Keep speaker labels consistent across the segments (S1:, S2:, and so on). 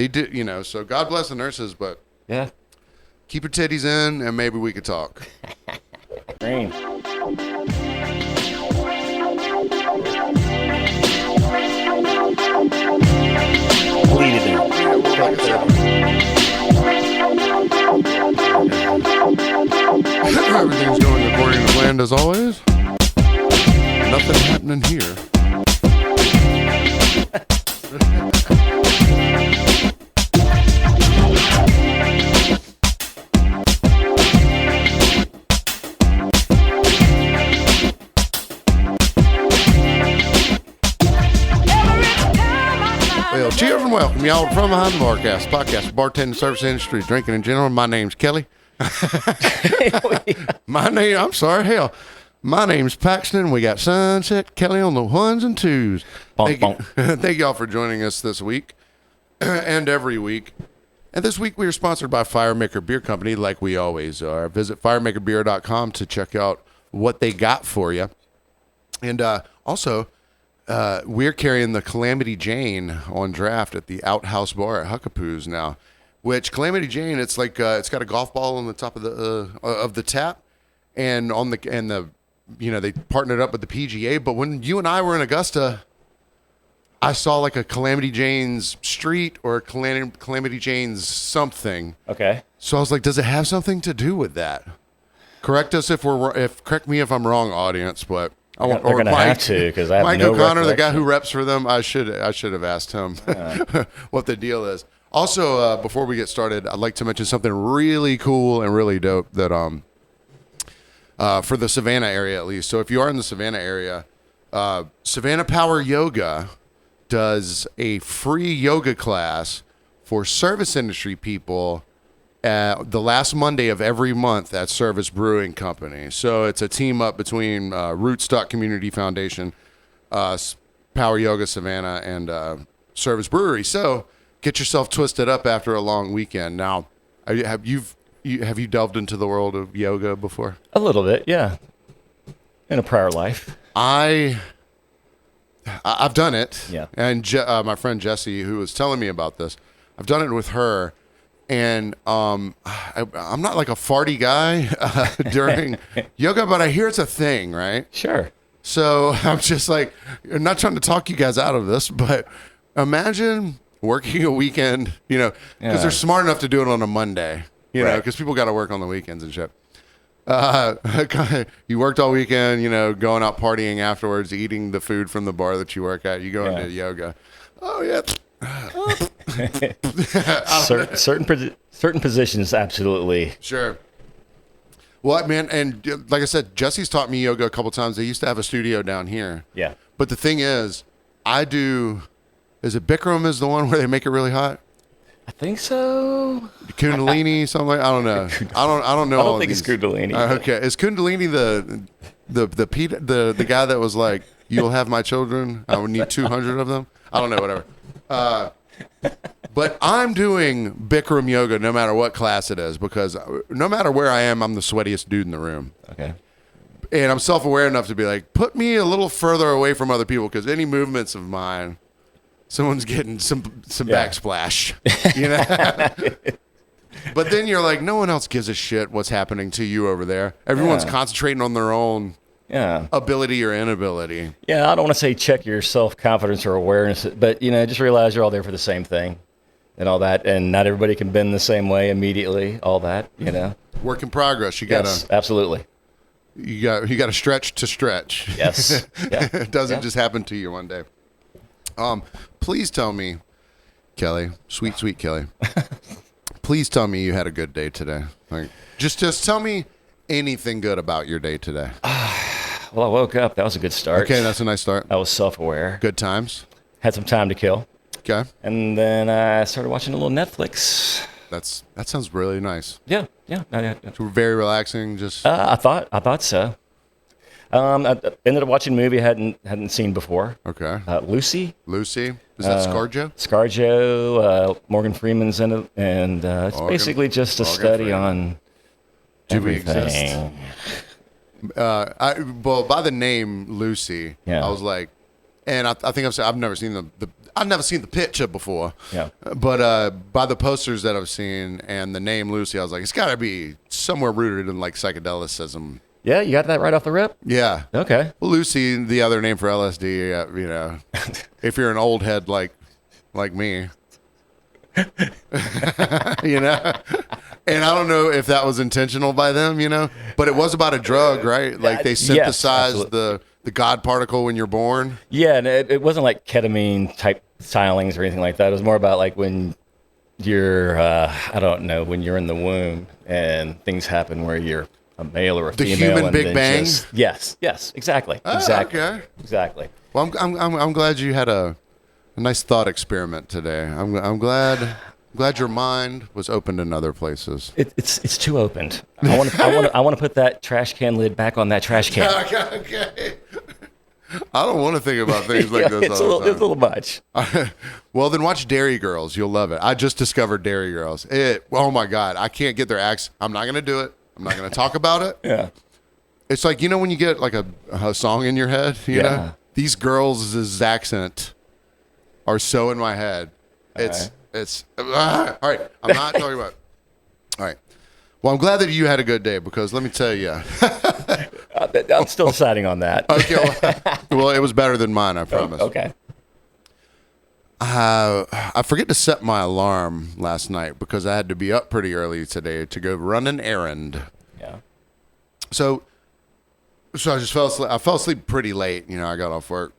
S1: They do, so God bless the nurses, but
S2: Yeah.
S1: keep your titties in and maybe we could talk.
S2: Green. Bleed it in.
S1: Everything's going according to plan as always. Nothing happening here. Well, cheers and welcome y'all from behind the BarCast, podcast, bartending service industry, drinking in general. My name's Kelly. My name's Paxton. We got Sunset Kelly on the ones and twos. Thank y'all for joining us this week and every week. And this week we are sponsored by Firemaker Beer Company, like we always are. Visit firemakerbeer.com to check out what they got for you. And also, we're carrying the Calamity Jane on draft at the Outhouse Bar at Huckapoo's now. Which Calamity Jane, it's like it's got a golf ball on the top of the tap, and they partnered up with the PGA. But when you and I were in Augusta, I saw like a Calamity Jane's street or a Calamity Jane's something.
S2: Okay.
S1: So I was like, does it have something to do with that? Correct us correct me if I'm wrong, audience. But
S2: They're going to have to, because I have
S1: Mike
S2: no
S1: O'Connor, the guy
S2: recollection.
S1: who reps for them, I should have asked him what the deal is. Also, before we get started, I'd like to mention something really cool and really dope that for the Savannah area at least. So if you are in the Savannah area, Savannah Power Yoga does a free yoga class for service industry people the last Monday of every month at Service Brewing Company. So it's a team up between Rootstock Community Foundation, Power Yoga Savannah, and Service Brewery. So get yourself twisted up after a long weekend. Now, have you delved into the world of yoga before?
S2: A little bit, yeah. In a prior life.
S1: I've done it.
S2: Yeah.
S1: And my friend Jessie, who was telling me about this, I've done it with her. And I'm not like a farty guy during yoga, but I hear it's a thing, right?
S2: Sure.
S1: So I'm just like, I'm not trying to talk you guys out of this, but imagine working a weekend, because they're smart enough to do it on a Monday, because people got to work on the weekends and shit. You worked all weekend, going out partying afterwards, eating the food from the bar that you work at. You go into yoga. Oh, yeah.
S2: certain positions, absolutely.
S1: Sure. Well, man, and like I said, Jesse's taught me yoga a couple times. They used to have a studio down here.
S2: Yeah.
S1: But the thing is, is it Bikram is the one where they make it really hot?
S2: I think so.
S1: Kundalini, something like, I don't know. I don't know.
S2: I don't think it's Kundalini.
S1: Okay, is Kundalini the guy that was like, "You'll have my children. I would need 200 of them." I don't know, whatever. But I'm doing Bikram yoga no matter what class it is, because no matter where I am, I'm the sweatiest dude in the room.
S2: Okay.
S1: And I'm self-aware enough to be like, put me a little further away from other people, because any movements of mine, someone's getting some backsplash, But then you're like, no one else gives a shit what's happening to you over there. Everyone's concentrating on their own ability or inability.
S2: Yeah, I don't want to say check your self-confidence or awareness, but, just realize you're all there for the same thing and all that, and not everybody can bend the same way immediately, all that,
S1: Work in progress. You gotta.
S2: Yes, absolutely.
S1: You got to stretch to stretch.
S2: Yes. Yeah.
S1: It doesn't just happen to you one day. Please tell me, Kelly, sweet Kelly. Please tell me you had a good day today. Like, just tell me anything good about your day today.
S2: Well, I woke up. That was a good start.
S1: Okay, that's a nice start.
S2: I was self-aware.
S1: Good times.
S2: Had some time to kill.
S1: Okay.
S2: And then I started watching a little Netflix.
S1: That sounds really nice.
S2: Yeah.
S1: So very relaxing. Just.
S2: I thought so. I ended up watching a movie I hadn't seen before.
S1: Okay.
S2: Lucy.
S1: Is that ScarJo?
S2: ScarJo. Morgan Freeman's in it, and it's basically just a study on everything.
S1: Well, by the name Lucy,
S2: Yeah.
S1: I was like, and I think I've never seen I've never seen the picture before.
S2: Yeah.
S1: But by the posters that I've seen and the name Lucy, I was like, it's got to be somewhere rooted in like psychedelicism.
S2: Yeah, you got that right off the rip?
S1: Yeah.
S2: Okay.
S1: Well, Lucy, the other name for LSD, you know, if you're an old head like me, you know. And I don't know if that was intentional by them, you know, but it was about a drug, right? Like they synthesized the God particle when you're born.
S2: Yeah, and it wasn't like ketamine type stylings or anything like that. It was more about like when you're, I don't know, when you're in the womb and things happen where you're a male or a female.
S1: The human Big Bang?
S2: Yes, exactly.
S1: Oh,
S2: exactly.
S1: okay.
S2: Exactly.
S1: Well, I'm glad you had a nice thought experiment today. I'm glad your mind was opened in other places.
S2: It's too opened. I want to put that trash can lid back on that trash can.
S1: Okay. I don't want to think about things like this
S2: it's
S1: all the time.
S2: It's a little much.
S1: Well, then watch Dairy Girls. You'll love it. I just discovered Dairy Girls. Oh my God, I can't get their accents. I'm not going to do it. I'm not going to talk about it.
S2: Yeah.
S1: It's like, you know, when you get like a song in your head, you know, these girls' accent are so in my head. It's all right. I'm not talking about. All right. Well, I'm glad that you had a good day because let me tell you.
S2: I'm still deciding on that.
S1: Okay. Well, it was better than mine, I promise.
S2: Okay.
S1: I forget to set my alarm last night because I had to be up pretty early today to go run an errand.
S2: Yeah.
S1: So I just fell asleep. I fell asleep pretty late. You know, I got off work,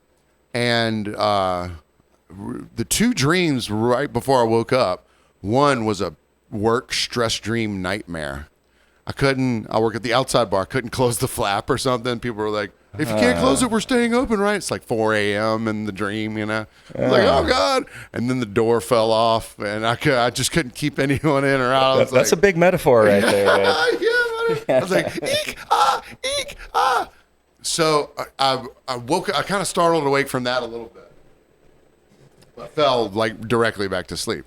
S1: and the two dreams right before I woke up. One was a work stress dream nightmare. I work at the outside bar. I couldn't close the flap or something. People were like, if you can't close it, we're staying open, right? It's like 4 a.m. in the dream, you know? I was like, oh, God. And then the door fell off, and I just couldn't keep anyone in or out.
S2: That's a big metaphor right there, man.
S1: I was like, eek, ah. So I woke. I kind of startled awake from that a little bit. I fell like directly back to sleep.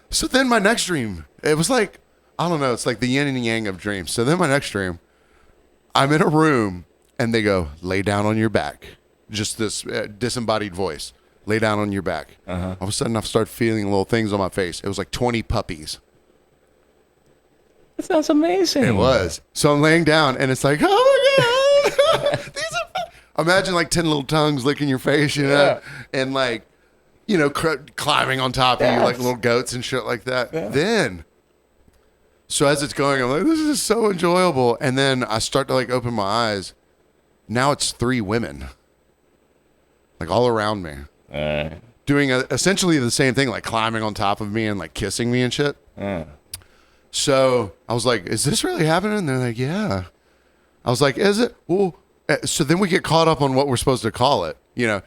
S1: So then my next dream, it was like, I don't know, it's like the yin and yang of dreams. So then my next dream, I'm in a room and they go, lay down on your back. Just this disembodied voice, lay down on your back. Uh-huh. All of a sudden I start feeling little things on my face. It was like 20 puppies.
S2: That sounds amazing.
S1: It was. So I'm laying down and it's like, oh my God. These are imagine like 10 little tongues licking your face, you know, and like, you know, climbing on top of you like little goats and shit like that. Yeah. Then, so as it's going, I'm like, this is so enjoyable. And then I start to like open my eyes. Now it's 3 women, like all around me, doing essentially the same thing, like climbing on top of me and like kissing me and shit. So I was like, is this really happening? And they're like, yeah. I was like, is it? Well, so then we get caught up on what we're supposed to call it, you know.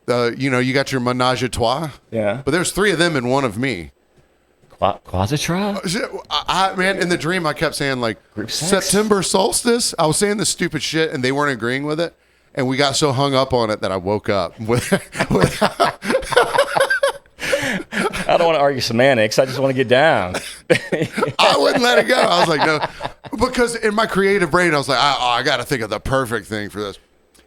S1: You got your menage a trois. Yeah. But there's 3 of them and 1 of me.
S2: Quasitra?
S1: Man, in the dream, I kept saying, like, September solstice. I was saying this stupid shit, and they weren't agreeing with it. And we got so hung up on it that I woke up with
S2: I don't want to argue semantics. I just want to get down.
S1: I wouldn't let it go. I was like, no. Because in my creative brain, I was like, I got to think of the perfect thing for this.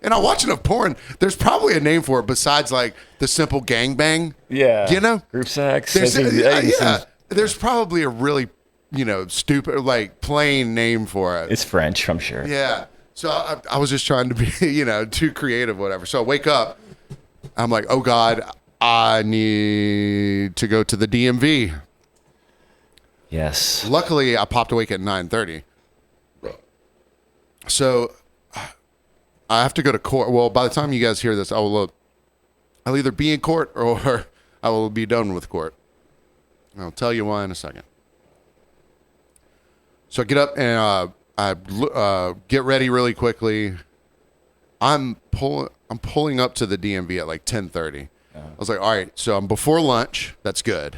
S1: And I watch enough porn. There's probably a name for it besides like the simple gangbang. Yeah. You know?
S2: Group sex.
S1: There's probably a really, you know, stupid, like plain name for it.
S2: It's French, I'm sure.
S1: Yeah. So I was just trying to be, you know, too creative, whatever. So I wake up. I'm like, oh, God, I need to go to the DMV.
S2: Yes.
S1: Luckily, I popped awake at 9:30. So I have to go to court. Well, by the time you guys hear this, I'll either be in court or I will be done with court. I'll tell you why in a second. So I get up and I get ready really quickly. I'm pulling up to the DMV at like 10:30. I was like, all right, so I'm before lunch. That's good.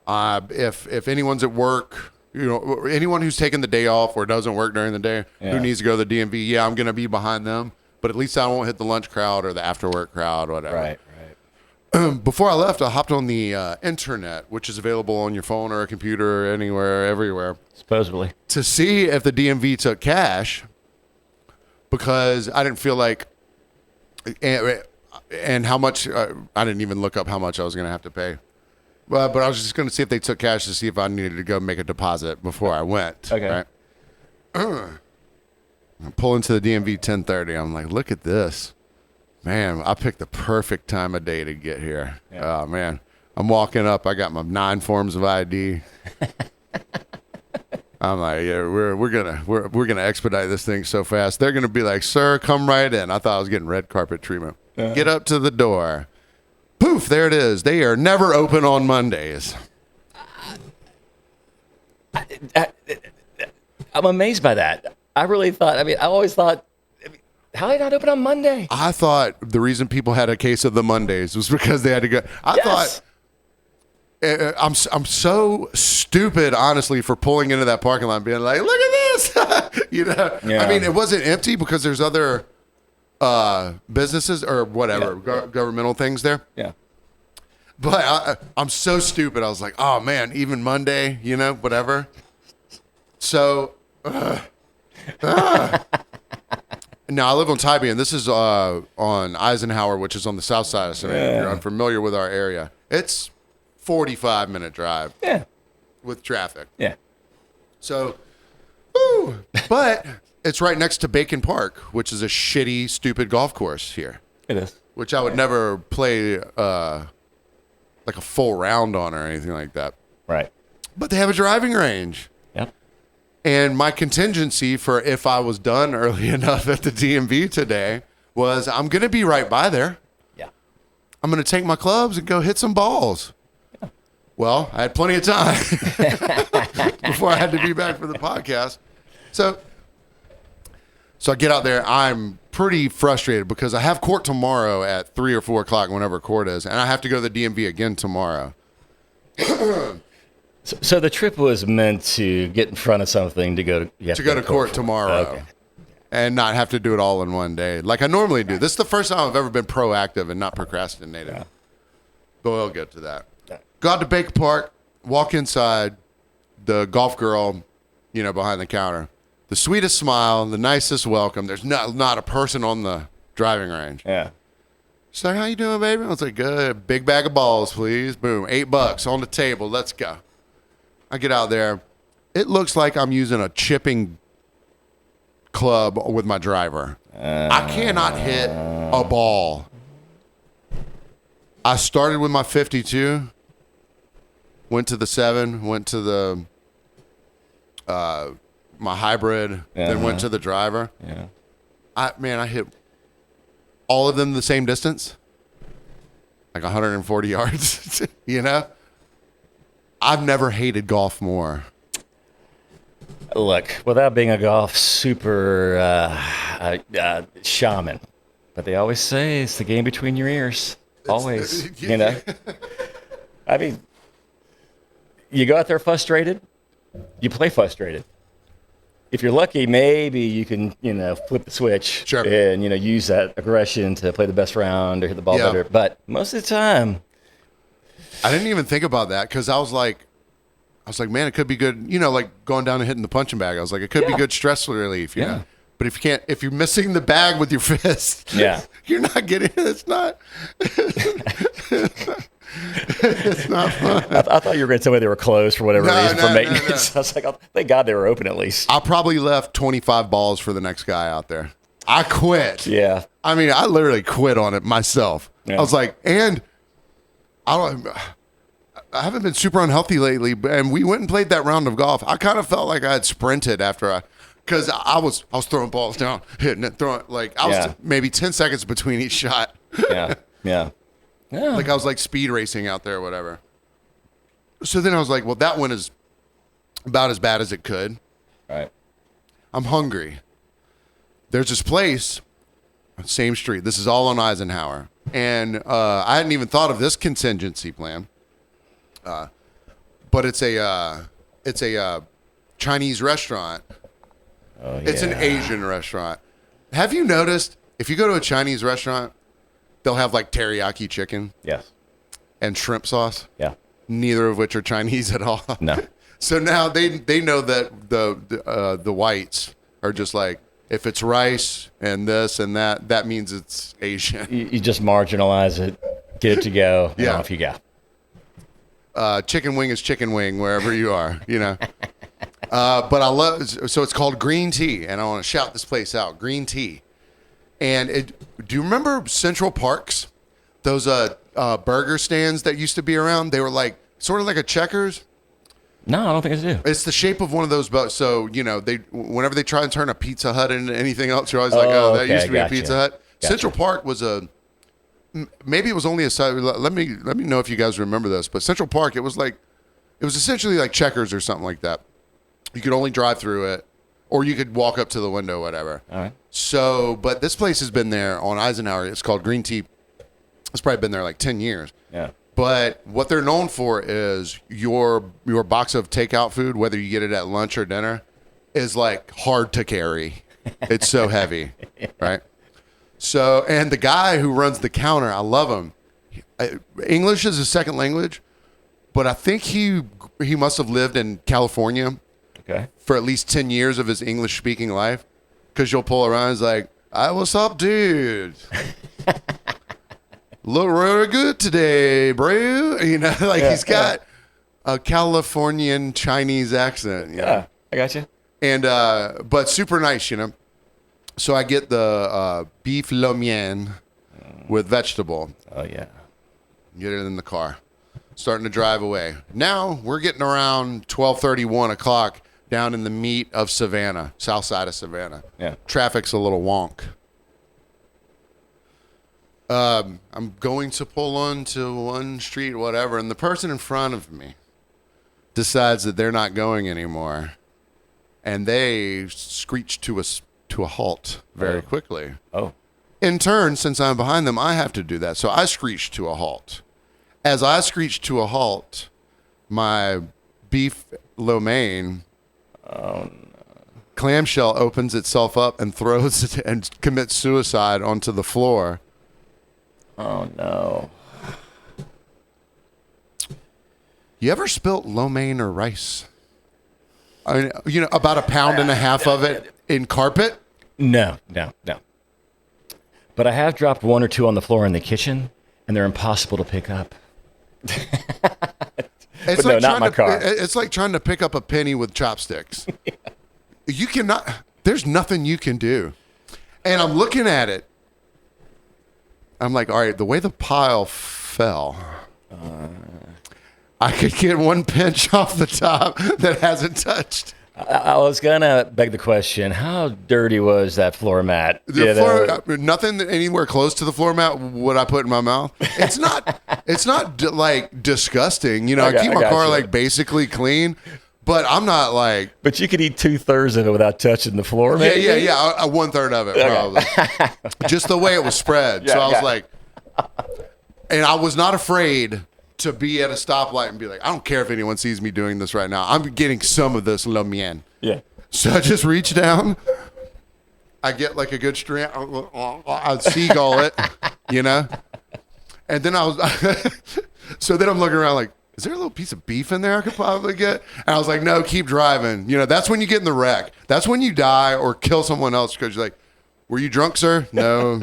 S1: If anyone's at work, you know, anyone who's taking the day off or doesn't work during the day who needs to go to the DMV, yeah, I'm going to be behind them. But at least I won't hit the lunch crowd or the after work crowd or whatever.
S2: Right.
S1: Before I left, I hopped on the internet, which is available on your phone or a computer or anywhere, everywhere.
S2: Supposedly. To
S1: see if the DMV took cash because I didn't feel like and how much, I didn't even look up how much I was going to have to pay. But I was just going to see if they took cash to see if I needed to go make a deposit before I went.
S2: Okay.
S1: Right? I pull into the DMV 10:30. I'm like, look at this. Man, I picked the perfect time of day to get here.
S2: Yeah.
S1: Oh, man. I'm walking up. I got my 9 forms of ID. I'm like, yeah, we're gonna expedite this thing so fast. They're gonna be like, sir, come right in. I thought I was getting red carpet treatment. Get up to the door. Poof, there it is. They are never open on Mondays.
S2: I'm amazed by that. I always thought, how are they not open on Monday?
S1: I thought the reason people had a case of the Mondays was because they had to go. I thought I'm so stupid, honestly, for pulling into that parking lot and being like, look at this.
S2: Yeah.
S1: I mean, it wasn't empty because there's other businesses or whatever, governmental things there.
S2: Yeah.
S1: But I'm so stupid. I was like, oh, man, even Monday, whatever. So, now I live on Tybee, and this is on Eisenhower, which is on the south side of Savannah. If you're unfamiliar with our area, it's 45-minute drive.
S2: Yeah.
S1: With traffic.
S2: Yeah.
S1: So, but it's right next to Bacon Park, which is a shitty, stupid golf course here.
S2: It is.
S1: Which I would never play like a full round on or anything like that.
S2: Right.
S1: But they have a driving range.
S2: Yep.
S1: And my contingency for if I was done early enough at the DMV today was I'm going to be right by there.
S2: Yeah.
S1: I'm going to take my clubs and go hit some balls. Yeah. Well, I had plenty of time before I had to be back for the podcast. So I get out there. I'm pretty frustrated because I have court tomorrow at 3 or 4 o'clock, whenever court is, and I have to go to the DMV again tomorrow.
S2: So the trip was meant to get in front of something to go to
S1: court tomorrow.
S2: Okay.
S1: And not have to do it all in one day like I normally do. This is the first time I've ever been proactive and not procrastinating. Yeah. But we'll get to that. Yeah. Got to Bacon Park, walk inside, the golf girl, behind the counter. The sweetest smile, the nicest welcome. There's not a person on the driving range.
S2: Yeah.
S1: She's like, how you doing, baby? I was like, good. Big bag of balls, please. Boom. $8 on the table. Let's go. I get out there. It looks like I'm using a chipping club with my driver. I cannot hit a ball. I started with my 52, went to the 7, went to the my hybrid, then went to the driver.
S2: Yeah.
S1: I hit all of them the same distance, like 140 yards. I've never hated golf more.
S2: Look, without being a golf super shaman, but they always say it's the game between your ears. Always, I mean, you go out there frustrated, you play frustrated. If you're lucky, maybe you can, flip the switch and, use that aggression to play the best round or hit the ball better. But most of the time,
S1: I didn't even think about that because I was like, man, it could be good, like going down and hitting the punching bag. I was like, it could be good stress relief, you know. But if you're missing the bag with your fist, you're not getting it. It's not. It's not fun.
S2: I thought you were going to tell me they were closed for whatever reason for maintenance. No. I was like, thank God they were open at least.
S1: I probably left 25 balls for the next guy out there. I quit.
S2: Yeah.
S1: I mean, I literally quit on it myself. Yeah. I was like, and I haven't been super unhealthy lately, and we went and played that round of golf. I kind of felt like I had sprinted because I was throwing balls down, hitting it, throwing I was maybe 10 seconds between each shot.
S2: Yeah.
S1: Like I was like speed racing out there or whatever. So then I was like, well, that one is about as bad as it could.
S2: Right.
S1: I'm hungry. There's this place, same street. This is all on Eisenhower. And I hadn't even thought of this contingency plan. But it's a Chinese restaurant.
S2: Oh, yeah.
S1: It's an Asian restaurant. Have you noticed if you go to a Chinese restaurant, they'll have like teriyaki chicken.
S2: Yes.
S1: And shrimp sauce.
S2: Yeah.
S1: Neither of which are Chinese at all.
S2: No.
S1: So now they know that the whites are just like, If it's rice and this and that, that means it's Asian.
S2: You just marginalize it, get it to go, and
S1: Yeah.
S2: off you go.
S1: Chicken wing is chicken wing wherever you are, you know. But I love, so it's called Green Tea, and I want to shout this place out, Green Tea. And do you remember Central Parks? Those burger stands that used to be around? They were like, sort of like a Checkers.
S2: No, I don't think I do.
S1: It's the shape of one of those boats. So, you know, whenever they try and turn a Pizza Hut into anything else, you're always like, oh, that
S2: okay,
S1: used to be
S2: gotcha.
S1: a Pizza Hut.
S2: Gotcha.
S1: Central Park was maybe it was only a side. Let me know if you guys remember this. But Central Park, it was essentially like Checkers or something like that. You could only drive through it, or you could walk up to the window, whatever.
S2: All right.
S1: So, but this place has been there on Eisenhower. It's called Green Tea. It's probably been there like 10 years.
S2: Yeah.
S1: But what they're known for is your box of takeout food, whether you get it at lunch or dinner, is like hard to carry. It's so heavy, right? So, and the guy who runs the counter, I love him. English is his second language, but I think he must have lived in California
S2: Okay.
S1: for at least 10 years of his English speaking life, because you'll pull around and it's like, what's up, dude? Look really good today, bro. You know, like he's got a Californian Chinese accent. You know?
S2: Yeah, I got you.
S1: And, but super nice, you know. So I get the beef lomein with vegetable.
S2: Oh, yeah.
S1: Get it in the car. Starting to drive away. Now we're getting around 12:30, 1 o'clock down in the meat of Savannah, south side of Savannah.
S2: Yeah.
S1: Traffic's a little wonk. I'm going to pull onto one street, whatever, and the person in front of me decides that they're not going anymore, and they screech to a halt very quickly.
S2: Oh.
S1: In turn, since I'm behind them, I have to do that. So I screech to a halt. As I screech to a halt, my beef lomein clamshell opens itself up and throws it and commits suicide onto the floor.
S2: Oh, no.
S1: You ever spilt lo mein or rice? I mean, you know, about a pound and a half of it in carpet?
S2: No. But I have dropped one or two on the floor in the kitchen, and they're impossible to pick up.
S1: It's
S2: no, not my car.
S1: It's like trying to pick up a penny with chopsticks. Yeah. You cannot, there's nothing you can do. And I'm looking at it. I'm like, all right, the way the pile fell, I could get one pinch off the top that hasn't touched.
S2: I was gonna beg the question: how dirty was that floor mat?
S1: Nothing anywhere close to the floor mat would I put in my mouth. It's not like disgusting. You know, I keep my car like basically clean, but I'm not like.
S2: But you could eat 2/3 of it without touching the floor, man.
S1: Yeah. 1/3 of it, probably. Just the way it was spread. So I was like, and I was not afraid to be at a stoplight and be like, I don't care if anyone sees me doing this right now. I'm getting some of this lo mein. Yeah. So I just reach down. I get like a good string. I'd seagull it, you know? And then so then I'm looking around like, is there a little piece of beef in there I could probably get? And I was like, no, keep driving. You know, that's when you get in the wreck. That's when you die or kill someone else because you're like, were you drunk, sir? No.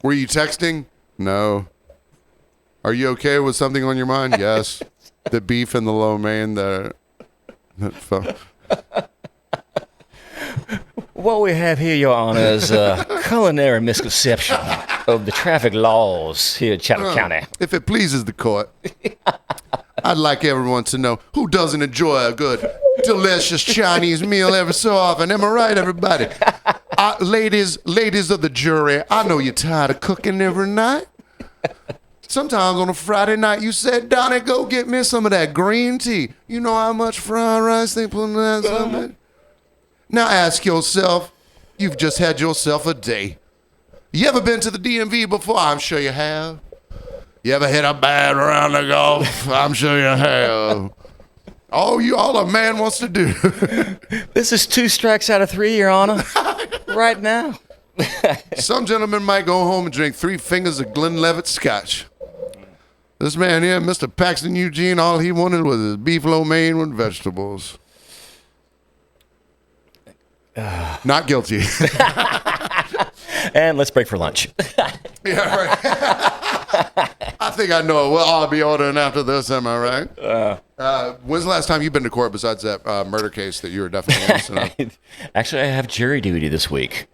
S1: Were you texting? No. Are you okay with something on your mind? Yes. The beef and the lo mein.
S2: What we have here, Your Honor, is a culinary misconception of the traffic laws here in Chatham County.
S1: If it pleases the court, I'd like everyone to know who doesn't enjoy a good, delicious Chinese meal every so often. Am I right, everybody? Ladies of the jury, I know you're tired of cooking every night. Sometimes on a Friday night, you said, Donnie, go get me some of that green tea. You know how much fried rice they put in that something? Now ask yourself, you've just had yourself a day. You ever been to the DMV before? I'm sure you have. You ever hit a bad round of golf? I'm sure you have. All a man wants to do.
S2: This is 2 strikes out of 3, Your Honor. Right now.
S1: Some gentlemen might go home and drink 3 fingers of Glenlivet scotch. This man here, Mr. Paxton Eugene, all he wanted was his beef lo mein with vegetables. Not guilty.
S2: And let's break for lunch.
S1: Yeah, right. I think I know what I'll be ordering after this. Am I right? When's the last time you've been to court besides that murder case that you were definitely innocent of?
S2: Actually, I have jury duty this week.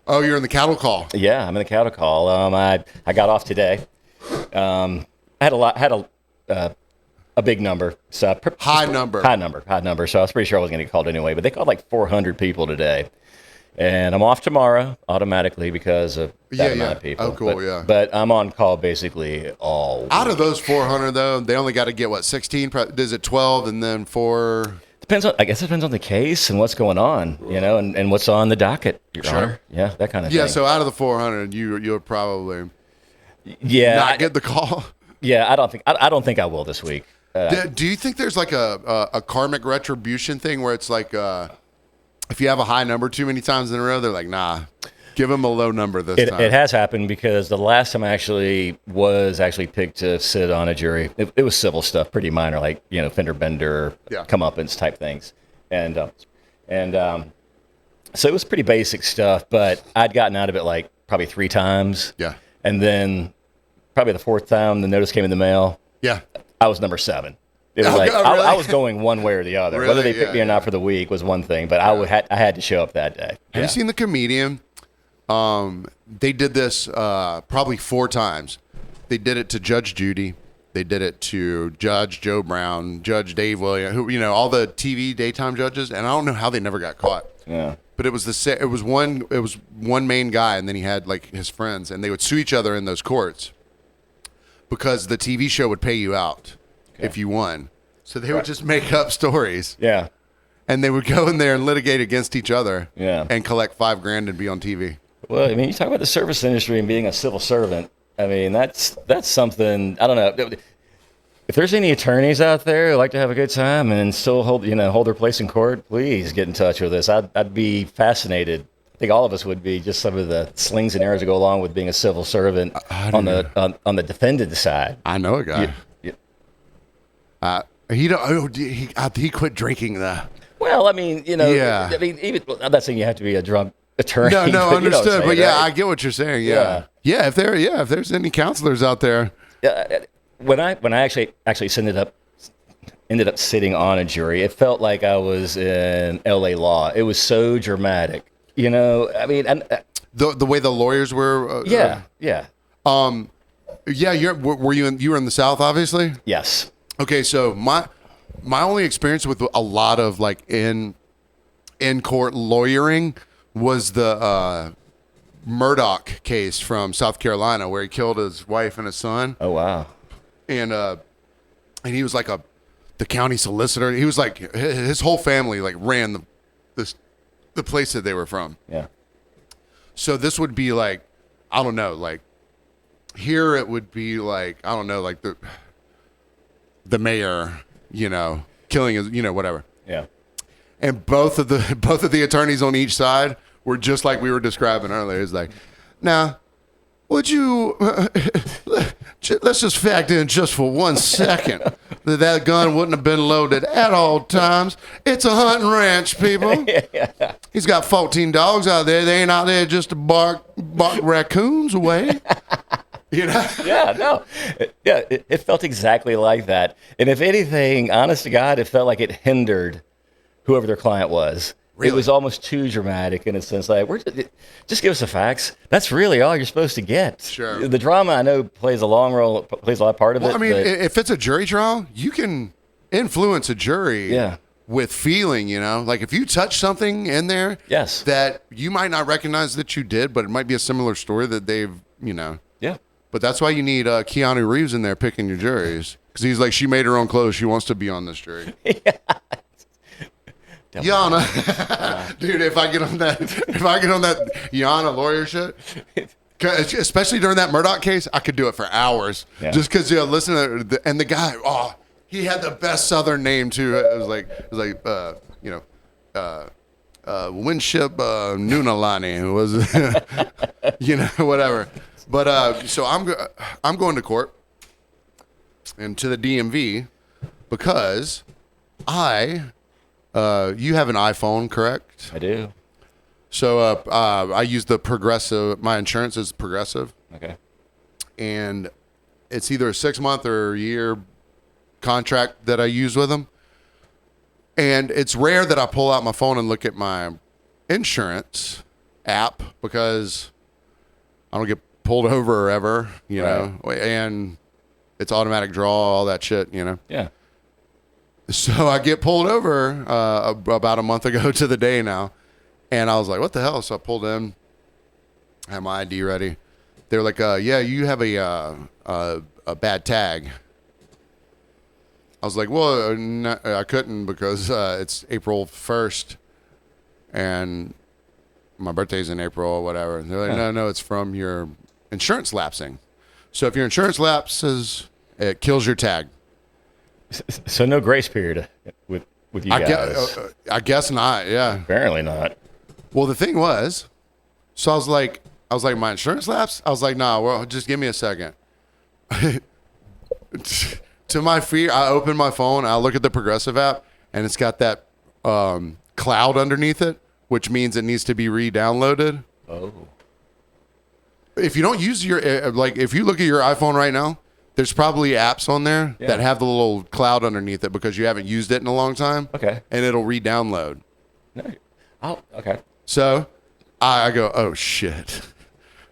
S1: Oh, you're in the cattle call.
S2: Yeah, I'm in the cattle call. I got off today. I had a big number. So
S1: High number.
S2: So I was pretty sure I was going to get called anyway. But they called like 400 people today. And I'm off tomorrow automatically because of that amount of people.
S1: Oh, cool,
S2: But I'm on call basically all week.
S1: Out of those 400, though, they only got to get, 16? Is it 12 and then 4?
S2: I guess it depends on the case and what's going on, and what's on the docket, Your Honor. Yeah, that kind of thing.
S1: Yeah, so out of the 400, you'll probably
S2: not
S1: get the call.
S2: Yeah, I don't think I will this week.
S1: Do you think there's like a karmic retribution thing where it's like if you have a high number too many times in a row, they're like, nah, give them a low number this time?
S2: It has happened because the last time I was picked to sit on a jury, it was civil stuff, pretty minor, like, fender bender, comeuppance type things. And so it was pretty basic stuff, but I'd gotten out of it like probably 3 times.
S1: Yeah.
S2: And then probably the 4th time the notice came in the mail.
S1: Yeah.
S2: I was number 7. It was really? I was going one way or the other.
S1: Really?
S2: Whether they picked me or not for the week was one thing, but I had to show up that day.
S1: Have you seen The Comedian? They did this probably 4 times. They did it to Judge Judy. They did it to Judge Joe Brown, Judge Dave Williams, who all the TV daytime judges, and I don't know how they never got caught.
S2: Yeah.
S1: But it was one main guy, and then he had like his friends, and they would sue each other in those courts because the TV show would pay you out if you won. So they would just make up stories.
S2: Yeah.
S1: And they would go in there and litigate against each other.
S2: Yeah.
S1: And collect $5,000 and be on TV.
S2: Well, I mean, you talk about the service industry and being a civil servant. I mean, that's something. I don't know. If there's any attorneys out there who like to have a good time and still hold their place in court, please get in touch with us. I'd be fascinated. I think all of us would be, just some of the slings and arrows that go along with being a civil servant on the defendant side.
S1: I know a guy. He quit drinking though.
S2: Well, I mean, I mean, even I'm not saying you have to be a drunk attorney.
S1: No, understood. But
S2: right?
S1: I get what you're saying. Yeah. If there's any counselors out there.
S2: When I actually ended up sitting on a jury, it felt like I was in L.A. law. It was so dramatic. I mean,
S1: the way the lawyers were.
S2: Yeah.
S1: Were you were in the South, obviously?
S2: Yes.
S1: Okay, so my only experience with a lot of like in court lawyering was the Murdoch case from South Carolina, where he killed his wife and his son.
S2: Oh wow!
S1: And he was like the county solicitor. He was like his whole family like ran the place that they were from.
S2: Yeah. So
S1: this would be like, I don't know, like here it would be like, I don't know, like the mayor, killing his, whatever.
S2: Yeah.
S1: And both of the attorneys on each side were just like we were describing earlier. It's like, now, would you let's just fact in just for 1 second that gun wouldn't have been loaded at all times. It's a hunting ranch, people.
S2: Yeah.
S1: He's got 14 dogs out there. They ain't out there just to bark raccoons away.
S2: Yeah, no. It felt exactly like that. And if anything, honest to God, it felt like it hindered whoever their client was. Really? It was almost too dramatic in a sense. Like, just give us the facts. That's really all you're supposed to get.
S1: Sure.
S2: The drama, I know, plays a lot part of it.
S1: I mean, if it's a jury trial, you can influence a jury with feeling, Like if you touch something in there that you might not recognize that you did, but it might be a similar story that they've,
S2: Yeah.
S1: But that's why you need Keanu Reeves in there picking your juries. Because he's like, she made her own clothes. She wants to be on this jury.
S2: Yeah.
S1: Yana, dude, if I get on that Yana lawyer shit, especially during that Murdoch case, I could do it for hours. Yeah. Just because listen to and the guy, he had the best Southern name too. It was like Winship Nunalani was, whatever. But so I'm going to court and to the DMV because you have an iPhone, correct?
S2: I do.
S1: So I use the Progressive. My insurance is Progressive.
S2: Okay.
S1: And it's either a 6-month or a year contract that I use with them. And it's rare that I pull out my phone and look at my insurance app because I don't get pulled over ever, you know, and it's automatic draw, all that shit, you know.
S2: Yeah.
S1: So I get pulled over about a month ago to the day now, and I was like, what the hell? So I pulled in, had my ID ready. They're like, yeah, you have a bad tag. I was like, well, no, I couldn't because it's April 1st, and my birthday's in April or whatever. And they're like, no, it's from your insurance lapsing. So if your insurance lapses, it kills your tag.
S2: So no grace period with you guys.
S1: I guess not, yeah.
S2: Apparently not.
S1: Well, the thing was, so I was like, my insurance lapse? I was like, nah, well, just give me a second. To my fear, I open my phone, I look at the Progressive app, and it's got that cloud underneath it, which means it needs to be re-downloaded.
S2: Oh.
S1: If you don't use your, if you look at your iPhone right now, there's probably apps on there that have the little cloud underneath it because you haven't used it in a long time.
S2: Okay.
S1: And it'll re-download.
S2: No. Oh, okay.
S1: So I go, oh shit.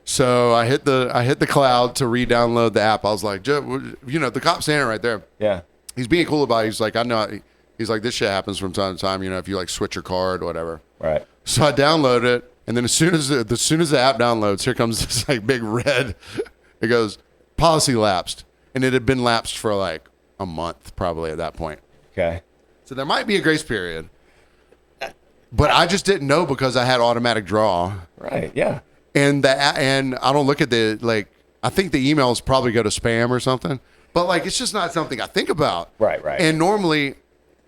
S1: So I hit the cloud to re-download the app. I was like, you know, the cop's standing right there.
S2: Yeah.
S1: He's being cool about it. He's like, I know. He's like, this shit happens from time to time. You know, if you like switch your card or whatever.
S2: Right.
S1: So I download it, and then as soon as the app downloads, here comes this like big red. It goes, policy lapsed, and it had been lapsed for like a month probably at that point.
S2: Okay.
S1: So there might be a grace period, but I just didn't know because I had automatic draw.
S2: Right. Yeah.
S1: And I don't look at the, like, I think the emails probably go to spam or something, but like, it's just not something I think about.
S2: Right.
S1: And normally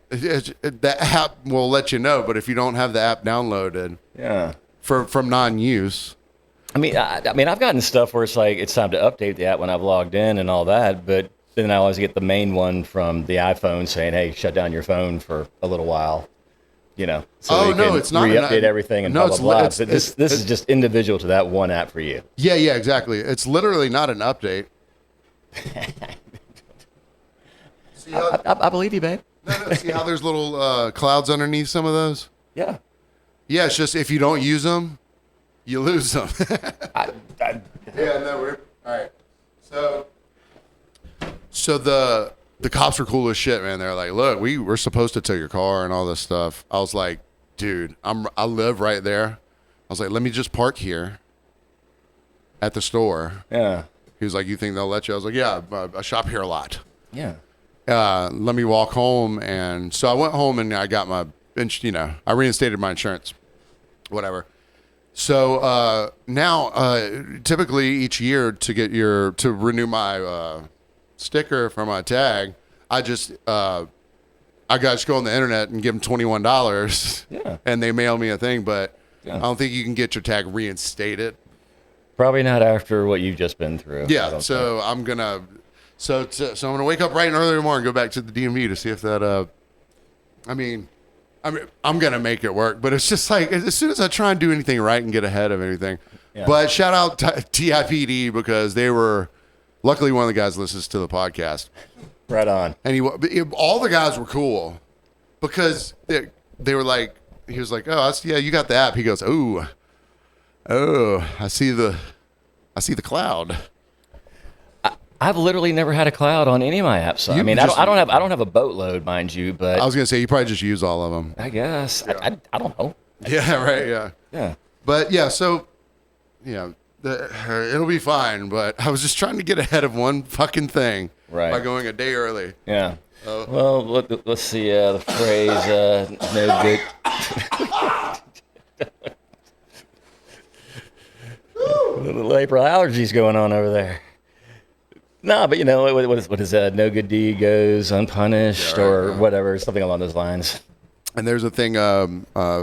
S1: the app will let you know, but if you don't have the app downloaded from non-use.
S2: I mean, I've gotten stuff where it's like, it's time to update the app when I've logged in and all that, but then I always get the main one from the iPhone saying, hey, shut down your phone for a little while. You know, so
S1: it's not
S2: re-update everything and blah, blah, blah. This is just individual to that one app for you.
S1: Yeah, exactly. It's literally not an update. See how,
S2: I believe you, babe.
S1: No, see how there's little clouds underneath some of those?
S2: Yeah.
S1: Yeah, it's just if you don't use them, you lose them. Yeah, no, we're all right. So the cops were cool as shit, man. They're like, look, we're supposed to tow your car and all this stuff. I was like, dude, I live right there. I was like, let me just park here at the store.
S2: Yeah.
S1: He was like, you think they'll let you? I was like, yeah, I shop here a lot.
S2: Yeah.
S1: Let me walk home. And so I went home and I got my, you know, I reinstated my insurance, whatever. So now, typically each year to renew my sticker for my tag, I just go on the internet and give them $21.
S2: Yeah.
S1: And they mail me a thing, but I don't think you can get your tag reinstated.
S2: Probably not after what you've just been through.
S1: Yeah. So I'm gonna wake up bright and early tomorrow and go back to the DMV to see if that. I'm gonna make it work, but it's just like as soon as I try and do anything right and get ahead of anything. Yeah. But shout out TIPD because they were. Luckily, one of the guys listens to the podcast.
S2: Right on.
S1: And all the guys were cool because they were like, he was like, oh, you got the app. He goes, oh, I see the cloud.
S2: I've literally never had a cloud on any of my apps. I mean, I don't have a boatload, mind you, but
S1: I was gonna say you probably just use all of them.
S2: I guess. Yeah. I don't know.
S1: Yeah. Right. Yeah.
S2: Yeah.
S1: But yeah. So yeah. It'll be fine, but I was just trying to get ahead of one fucking thing by going a day early.
S2: Yeah. Well, let's see the phrase no good. Little April allergies going on over there. No, but you know what is that? No good deed goes unpunished, or whatever, something along those lines.
S1: And there's a thing,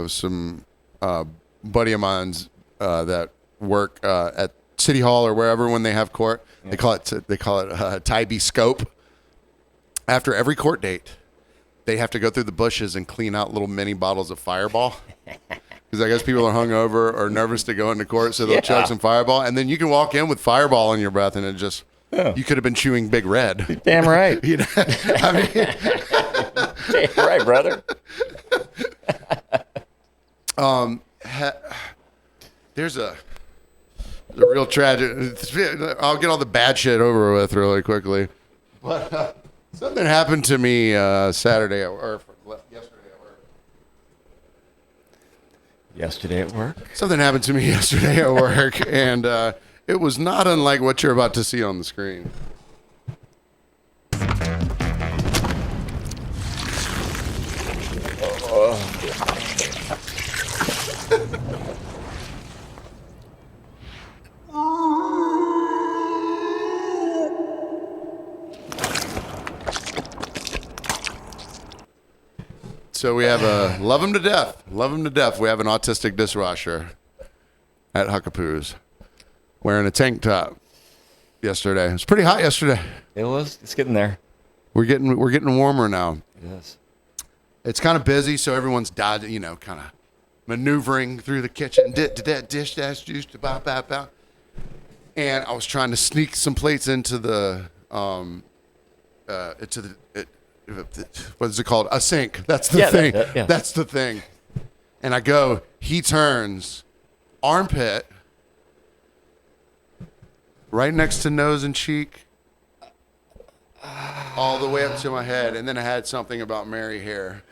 S1: some buddy of mine's that work at City Hall or wherever when they have court. They call it Tybee Scope. After every court date, they have to go through the bushes and clean out little mini bottles of Fireball. Because I guess people are hungover or nervous to go into court, so they'll chug some Fireball. And then you can walk in with Fireball in your breath, and it just, you could have been chewing Big Red.
S2: Damn right.
S1: You know, I mean,
S2: Damn right, brother.
S1: there's a real tragic. I'll get all the bad shit over with really quickly. But something happened to me Saturday or yesterday at work.
S2: Yesterday at work?
S1: Something happened to me yesterday at work, and it was not unlike what you're about to see on the screen. So we have love him to death. Love him to death. We have an autistic dishwasher at Huckapoo's wearing a tank top yesterday. It was pretty hot yesterday.
S2: It was. It's getting there.
S1: We're getting warmer now.
S2: Yes.
S1: It's kind of busy, so everyone's dodging, kind of maneuvering through the kitchen. Dish, dash, juice, bow, bow, bow. And I was trying to sneak some plates into the what is it called? A sink. That's the thing. That's the thing. And I go, he turns, armpit, right next to nose and cheek, all the way up to my head. And then I had something about Mary hair.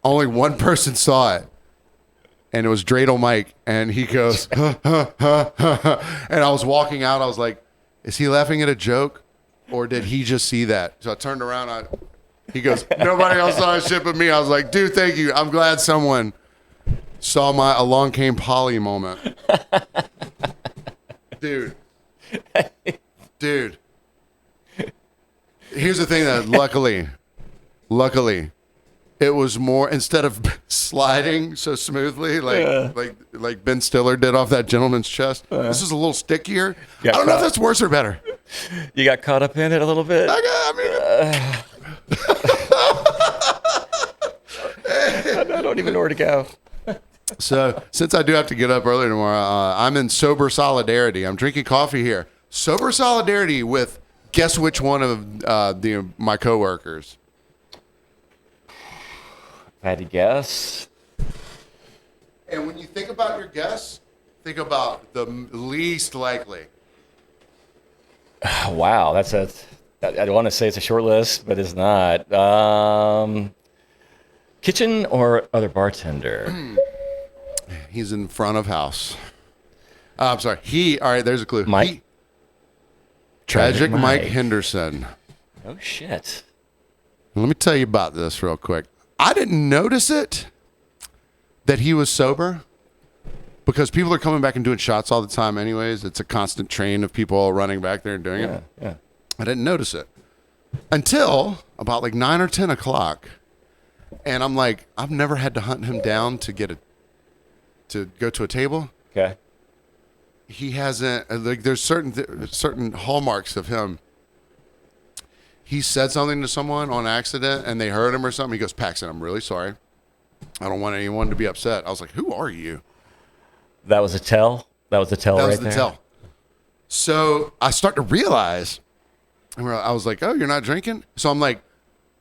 S1: Only one person saw it. And it was Dreidel Mike. And he goes, huh, huh, huh, huh, huh. And I was walking out. I was like, is he laughing at a joke, or did he just see that? So I turned around. He goes, nobody else saw his shit but me. I was like, dude, thank you. I'm glad someone saw my along came Polly moment. Dude. Here's the thing that luckily, it was more, instead of sliding so smoothly like Ben Stiller did off that gentleman's chest, this is a little stickier. I don't know if that's worse or better.
S2: You got caught up in it a little bit?
S1: I
S2: don't even know where to go.
S1: So, since I do have to get up early tomorrow, I'm in sober solidarity. I'm drinking coffee here. Sober solidarity with, guess which one of my coworkers?
S2: I had to guess.
S1: And when you think about your guess, think about the least likely.
S2: Wow, I want to say it's a short list, but it's not. Kitchen or other bartender?
S1: He's in front of house. I'm sorry. All right, there's a clue.
S2: Mike?
S1: Tragic Mike Henderson.
S2: Oh, shit.
S1: Let me tell you about this real quick. I didn't notice it that he was sober because people are coming back and doing shots all the time anyways. It's a constant train of people running back there and doing it.
S2: Yeah.
S1: I didn't notice it until about like 9 or 10 o'clock. And I'm like, I've never had to hunt him down to go to a table.
S2: Okay.
S1: He hasn't, like, there's certain hallmarks of him. He said something to someone on accident and they heard him or something. He goes, Paxton, I'm really sorry. I don't want anyone to be upset. I was like, who are you?
S2: That was a tell? That was the tell right there? That was the tell.
S1: So I start to realize, I was like, oh, you're not drinking? So I'm like,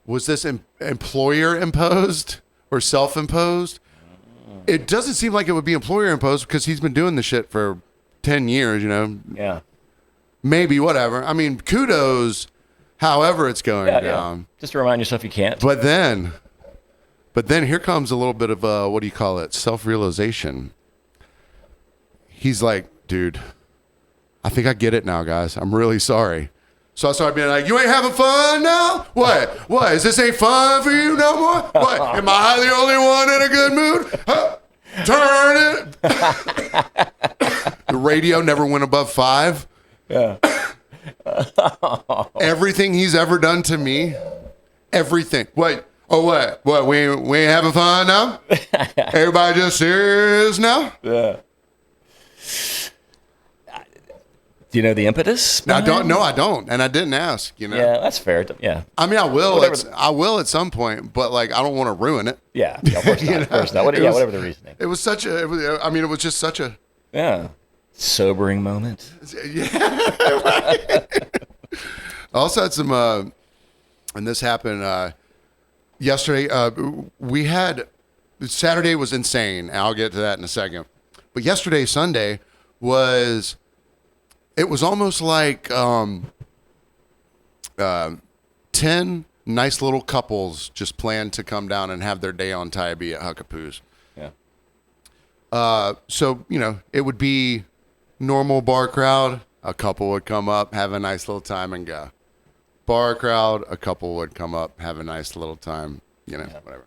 S1: was this employer imposed or self-imposed? It doesn't seem like it would be employer imposed because he's been doing the shit for 10 years,
S2: Yeah.
S1: Maybe, whatever. I mean, kudos, however it's going down.
S2: Yeah. Just to remind yourself you can't.
S1: But then here comes a little bit of what do you call it? Self-realization. He's like, dude, I think I get it now, guys. I'm really sorry. So I started being like, you ain't having fun now? What? Is this ain't fun for you no more? What? Am I the only one in a good mood? Huh? Turn it. The radio never went above 5.
S2: Yeah.
S1: Everything he's ever done to me, everything. What? Oh, what? What? We ain't having fun now? Everybody just serious now?
S2: Yeah. Do you know the impetus?
S1: No, I don't. No, I don't, and I didn't ask. You know.
S2: Yeah, that's fair. Yeah.
S1: I mean, I will. I will at some point, but like, I don't want to ruin it.
S2: Yeah, of course not. Of course not. Whatever the reasoning.
S1: It was such a. It was just such a.
S2: Yeah. Sobering moment.
S1: Yeah. Right. I also had some, and this happened yesterday. We had Saturday was insane. I'll get to that in a second. But yesterday, Sunday, was. It was almost like 10 nice little couples just planned to come down and have their day on Tybee at Huckapoo's.
S2: Yeah.
S1: So, it would be normal bar crowd. A couple would come up, have a nice little time, and go. Bar crowd, a couple would come up, have a nice little time, whatever.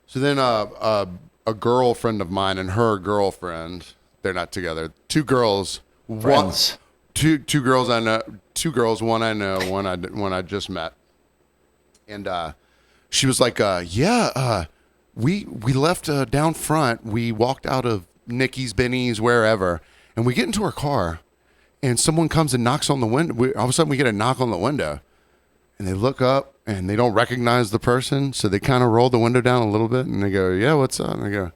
S1: So then a girlfriend of mine and her girlfriend, they're not together, two girls.
S2: Friends.
S1: Two girls I know. Two girls. One I know. One I just met. And she was like, we left down front. We walked out of Nicky's, Benny's, wherever, and we get into our car, and someone comes and knocks on the window. All of a sudden, we get a knock on the window, and they look up and they don't recognize the person, so they kind of roll the window down a little bit, and they go, "Yeah, what's up?" And they go,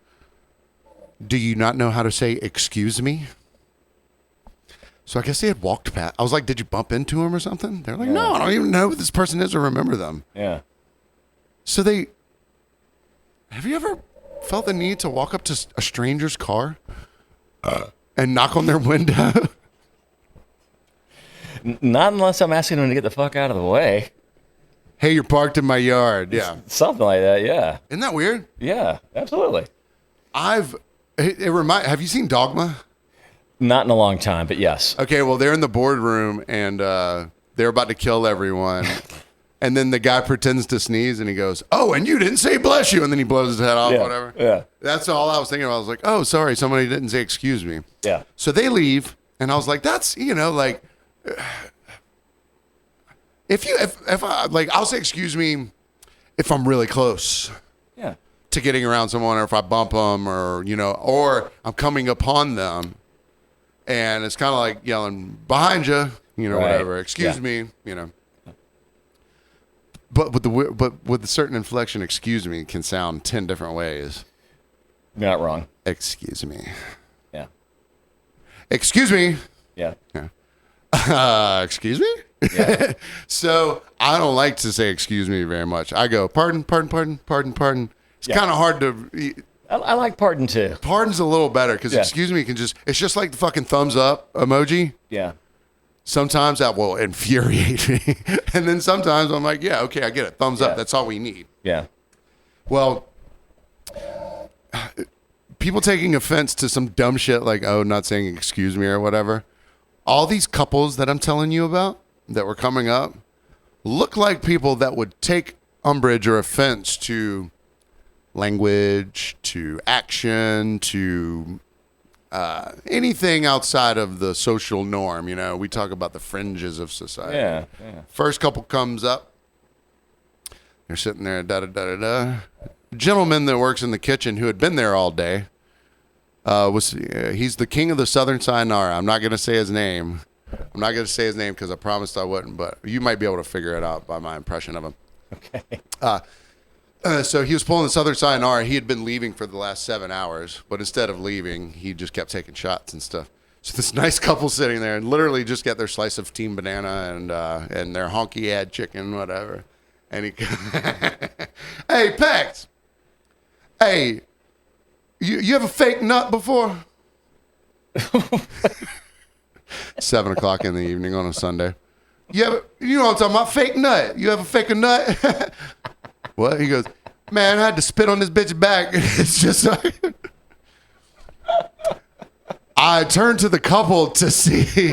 S1: "Do you not know how to say excuse me?" So I guess they had walked past. I was like, did you bump into him or something? They're like, no, I don't even know who this person is or remember them.
S2: Yeah.
S1: So have you ever felt the need to walk up to a stranger's car and knock on their window?
S2: Not unless I'm asking them to get the fuck out of the way.
S1: Hey, you're parked in my yard. Yeah.
S2: Something like that, yeah.
S1: Isn't that weird?
S2: Yeah, absolutely.
S1: Have you seen Dogma?
S2: Not in a long time, but yes.
S1: Okay, well, they're in the boardroom, and they're about to kill everyone. And then the guy pretends to sneeze, and he goes, "Oh, and you didn't say bless you." And then he blows his head off, whatever.
S2: Yeah.
S1: That's all I was thinking about. I was like, oh, sorry, somebody didn't say excuse me.
S2: Yeah.
S1: So they leave, and I was like, that's, like, if I'll say excuse me if I'm really close.
S2: Yeah.
S1: To getting around someone, or if I bump them, or, or I'm coming upon them. And it's kind of like yelling behind you,
S2: right.
S1: Whatever. Excuse me, But with a certain inflection, excuse me can sound 10 different ways.
S2: You're not wrong.
S1: Excuse me.
S2: Yeah.
S1: Excuse me.
S2: Yeah.
S1: Excuse me?
S2: Yeah.
S1: So I don't like to say excuse me very much. I go, pardon. It's kind of hard to...
S2: I like pardon too.
S1: Pardon's a little better because excuse me it's just like the fucking thumbs up emoji.
S2: Yeah.
S1: Sometimes that will infuriate me. And then sometimes I'm like, yeah, okay, I get it. Thumbs up. That's all we need.
S2: Yeah.
S1: Well, people taking offense to some dumb shit like, oh, not saying excuse me or whatever. All these couples that I'm telling you about that were coming up look like people that would take umbrage or offense to language, to action, to anything outside of the social norm. We talk about the fringes of society.
S2: Yeah.
S1: First couple comes up. They're sitting there, da-da-da-da-da. Gentleman that works in the kitchen who had been there all day, he's the king of the Southern Sayonara. I'm not going to say his name. Because I promised I wouldn't, but you might be able to figure it out by my impression of him.
S2: Okay.
S1: So he was pulling the Southern Sayonara. He had been leaving for the last 7 hours, but instead of leaving, he just kept taking shots and stuff. So this nice couple sitting there and literally just got their slice of team banana and their honky ad chicken, whatever. And he, hey, Pax, hey, you have a fake nut before? 7 o'clock in the evening on a Sunday. You know what I'm talking about? Fake nut. You have a fake nut? What? He goes, man, I had to spit on this bitch's back. It's just like... I turned to the couple to see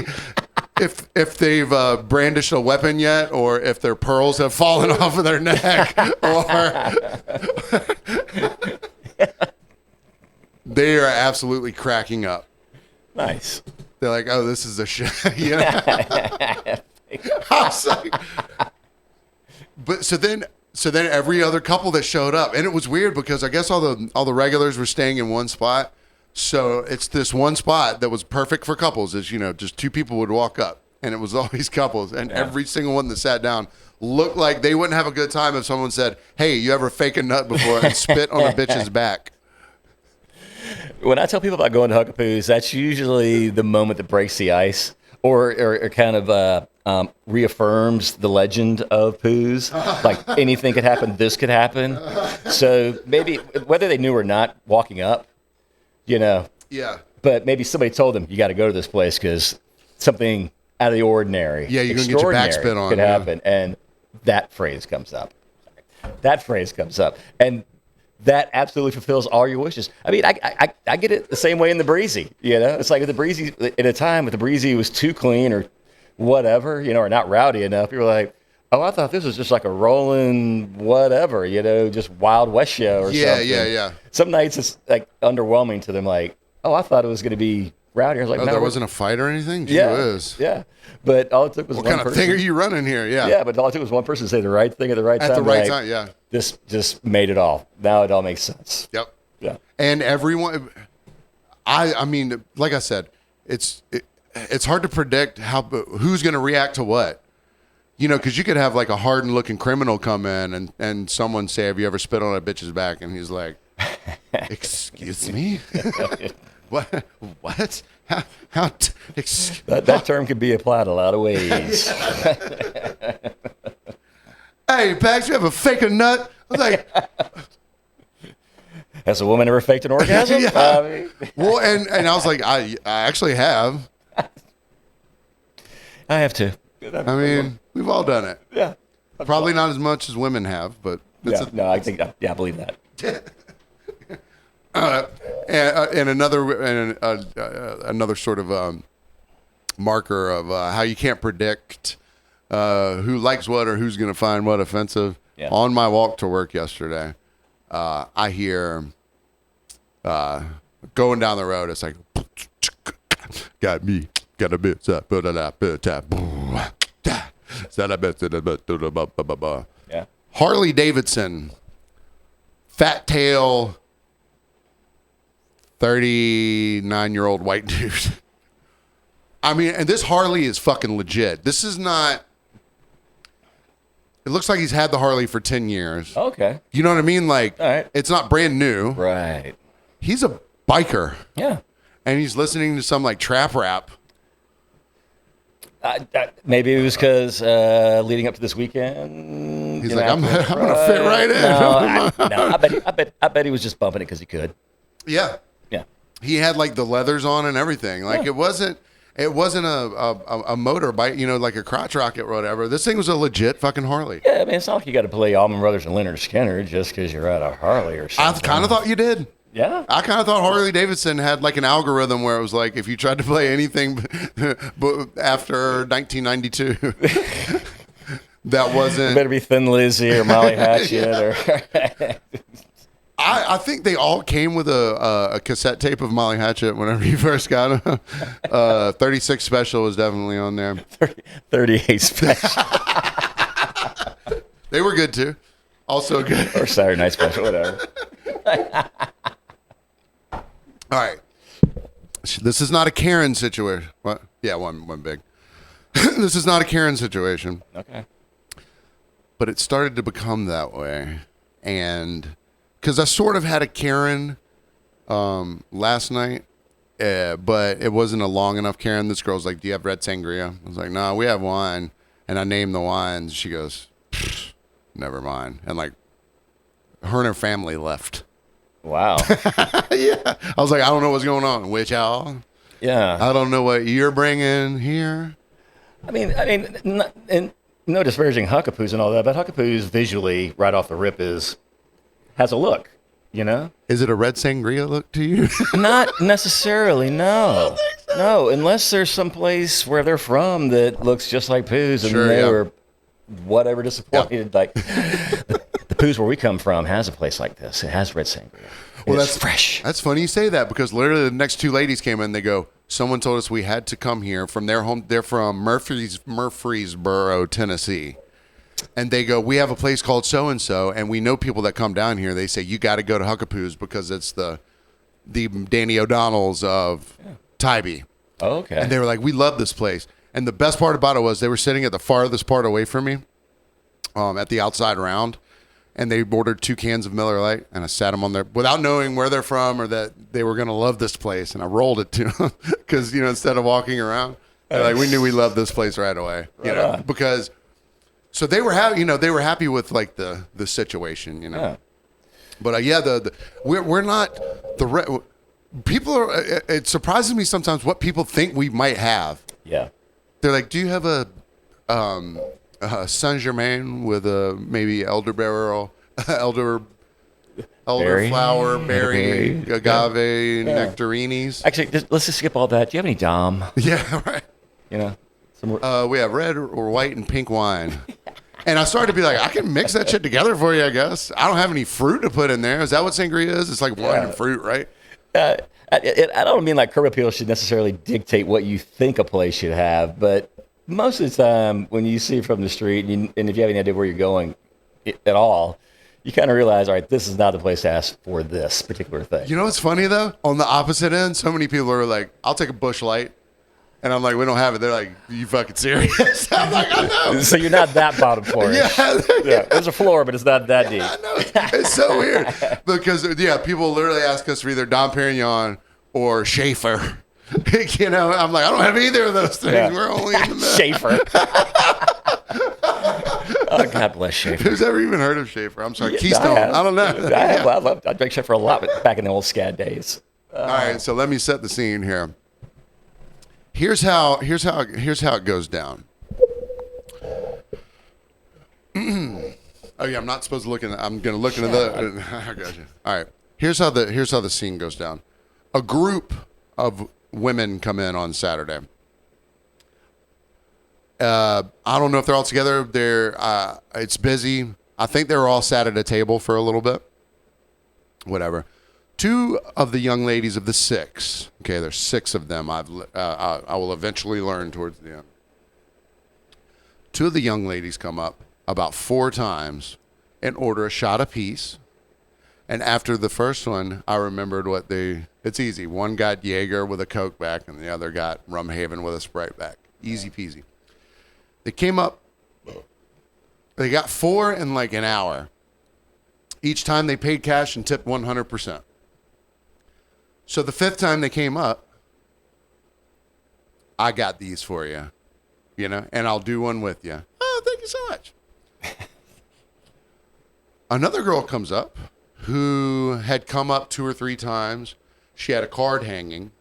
S1: if they've brandished a weapon yet, or if their pearls have fallen off of their neck, or... They are absolutely cracking up.
S2: Nice.
S1: They're like, oh, this is a shit. I was like... But so then every other couple that showed up, and it was weird because I guess all the regulars were staying in one spot. So it's this one spot that was perfect for couples. Is just two people would walk up, and it was always couples, and every single one that sat down looked like they wouldn't have a good time if someone said, "Hey, you ever fake a nut before and spit on a bitch's back?"
S2: When I tell people about going to Huckapoos, that's usually the moment that breaks the ice, or kind of reaffirms the legend of poos. Like anything could happen, this could happen. So maybe whether they knew or not, walking up, Yeah. But maybe somebody told them you got to go to this place because something out of the ordinary,
S1: yeah, you're gonna get your back spit on,
S2: could happen, and that phrase comes up. And that absolutely fulfills all your wishes. I mean, I get it the same way in the breezy. It's like the breezy at a time, if the breezy was too clean or whatever, or not rowdy enough, you're like, oh, I thought this was just like a rolling whatever, just Wild West show or something.
S1: Yeah.
S2: Some nights it's like underwhelming to them, like, oh, I thought it was going to be rowdy. I was like, no,
S1: there wasn't a fight or anything? Gee
S2: yeah,
S1: whiz.
S2: yeah. But all it took was
S1: what
S2: one
S1: kind of
S2: person.
S1: thing are you running here? Yeah.
S2: Yeah, but all it took was one person to say the right thing at the right time.
S1: At the right
S2: like,
S1: time, yeah.
S2: This just made it all. Now it all makes sense.
S1: Yep.
S2: Yeah.
S1: And everyone, I mean, like I said, it's hard to predict who's going to react to what. Because you could have like a hardened-looking criminal come in and someone say, "Have you ever spit on a bitch's back?" And he's like, "Excuse me, what?
S2: That term could be applied a lot of ways.
S1: Hey, Pax, you ever fake a nut?" I was like,
S2: Has a woman ever faked an orgasm?
S1: Yeah. Well, and I was like, I actually have.
S2: I have to.
S1: I mean, we've all done it.
S2: Yeah.
S1: Probably not as much as women have, but
S2: I believe that.
S1: And another sort of marker of how you can't predict who likes what or who's going to find what offensive.
S2: Yeah.
S1: On my walk to work yesterday, I hear going down the road, it's like, got me, got a bit,
S2: Yeah.
S1: Harley Davidson, fat tail, 39-year-old white dude. I mean, and this Harley is fucking legit. This is not. It looks like he's had the Harley for 10 years.
S2: Okay.
S1: You know what I mean? Like,
S2: all right.
S1: It's not brand new.
S2: Right.
S1: He's a biker.
S2: Yeah.
S1: And he's listening to some like trap rap.
S2: Maybe it was because leading up to this weekend.
S1: He's like, I'm gonna fit right in.
S2: I bet he was just bumping it because he could.
S1: Yeah.
S2: Yeah.
S1: He had like the leathers on and everything. Like it wasn't a motorbike, like a crotch rocket or whatever. This thing was a legit fucking Harley.
S2: Yeah, I mean, it's not like you got to play Allman Brothers and Leonard Skinner just because you're at a Harley or something.
S1: I kind of thought you did.
S2: Yeah.
S1: I kind of thought Harley Davidson had like an algorithm where it was like if you tried to play anything after 1992, that wasn't.
S2: It better be Thin Lizzy or Molly Hatchet or.
S1: I think they all came with a cassette tape of Molly Hatchet whenever you first got them. 36 Special was definitely on there.
S2: 38 Special.
S1: They were good too. Also good.
S2: Or Saturday Night Special, whatever.
S1: All right. This is not a Karen situation. What? Yeah, one big. This is not a Karen situation.
S2: Okay.
S1: But it started to become that way. And because I sort of had a Karen last night, but it wasn't a long enough Karen. This girl's like, "Do you have red sangria?" I was like, "No, we have wine." And I named the wines. She goes, "Never mind." And like, her and her family left.
S2: Wow.
S1: Yeah. I was like, I don't know what's going on. Which y'all?
S2: Yeah.
S1: I don't know what you're bringing here.
S2: I mean, and no disparaging Huckapoos and all that, but Huckapoos visually, right off the rip, has a look,
S1: Is it a red sangria look to you?
S2: Not necessarily, no. So. No, unless there's some place where they're from that looks just like Poos and they were whatever disappointed. Yeah. Like the Poos where we come from has a place like this. It has red sangria.
S1: Well,
S2: that's fresh.
S1: That's funny you say that because literally the next two ladies came in. They go, someone told us we had to come here from their home. They're from Murfreesboro, Tennessee. And they go, we have a place called so-and-so, and we know people that come down here. They say, you got to go to Huckapoos because it's the the Danny O'Donnells of Tybee.
S2: Oh, okay.
S1: And they were like, we love this place. And the best part about it was they were sitting at the farthest part away from me, at the outside round, and they ordered 2 cans of Miller Lite, and I sat them on there without knowing where they're from or that they were going to love this place, and I rolled it to them because, instead of walking around, like we knew we loved this place right away, because so they were happy, they were happy with like the situation,
S2: Yeah.
S1: But we're not people are. It surprises me sometimes what people think we might have.
S2: Yeah.
S1: They're like, do you have a Saint Germain with a maybe elderberry, elderflower, berry, agave, nectarinis?
S2: Actually, let's just skip all that. Do you have any Dom?
S1: Yeah, right.
S2: We
S1: have red or white and pink wine. And I started to be like, I can mix that shit together for you, I guess. I don't have any fruit to put in there. Is that what sangria is? It's like wine and fruit, right?
S2: I don't mean like curb appeal should necessarily dictate what you think a place should have, but most of the time when you see from the street and if you have any idea where you're going at all, you kind of realize, all right, this is not the place to ask for this particular thing.
S1: You know what's funny, though? On the opposite end, so many people are like, I'll take a Busch Light. And I'm like, we don't have it. They're like, you fucking serious? I'm like, I know.
S2: So you're not that bottom floor. Yeah. There's a floor, but it's not that deep.
S1: I know. It's so weird. Because, people literally ask us for either Dom Perignon or Schaefer. I'm like, I don't have either of those things. Yeah. We're only in the middle.
S2: Schaefer. Oh, God bless Schaefer.
S1: Who's ever even heard of Schaefer? I'm sorry. Keystone. I don't know.
S2: I drank Schaefer a lot back in the old SCAD days.
S1: All right. So let me set the scene here. Here's how it goes down. Oh yeah, I'm not supposed to look in. I'm gonna look into the. I got you. All right. Here's how the scene goes down. A group of women come in on Saturday. I don't know if they're all together. It's busy. I think they were all sat at a table for a little bit. Whatever. 2 of the young ladies of the 6. Okay, there's 6 of them. I will eventually learn towards the end. 2 of the young ladies come up about 4 times and order a shot apiece. And after the first one, I remembered it's easy. One got Jaeger with a Coke back, and the other got Rum Haven with a Sprite back. Easy peasy. They came up. They got 4 in like an hour. Each time they paid cash and tipped 100%. So the 5th time they came up, I got these for you, and I'll do one with you. Oh, thank you so much. Another girl comes up who had come up 2 or 3 times. She had a card hanging.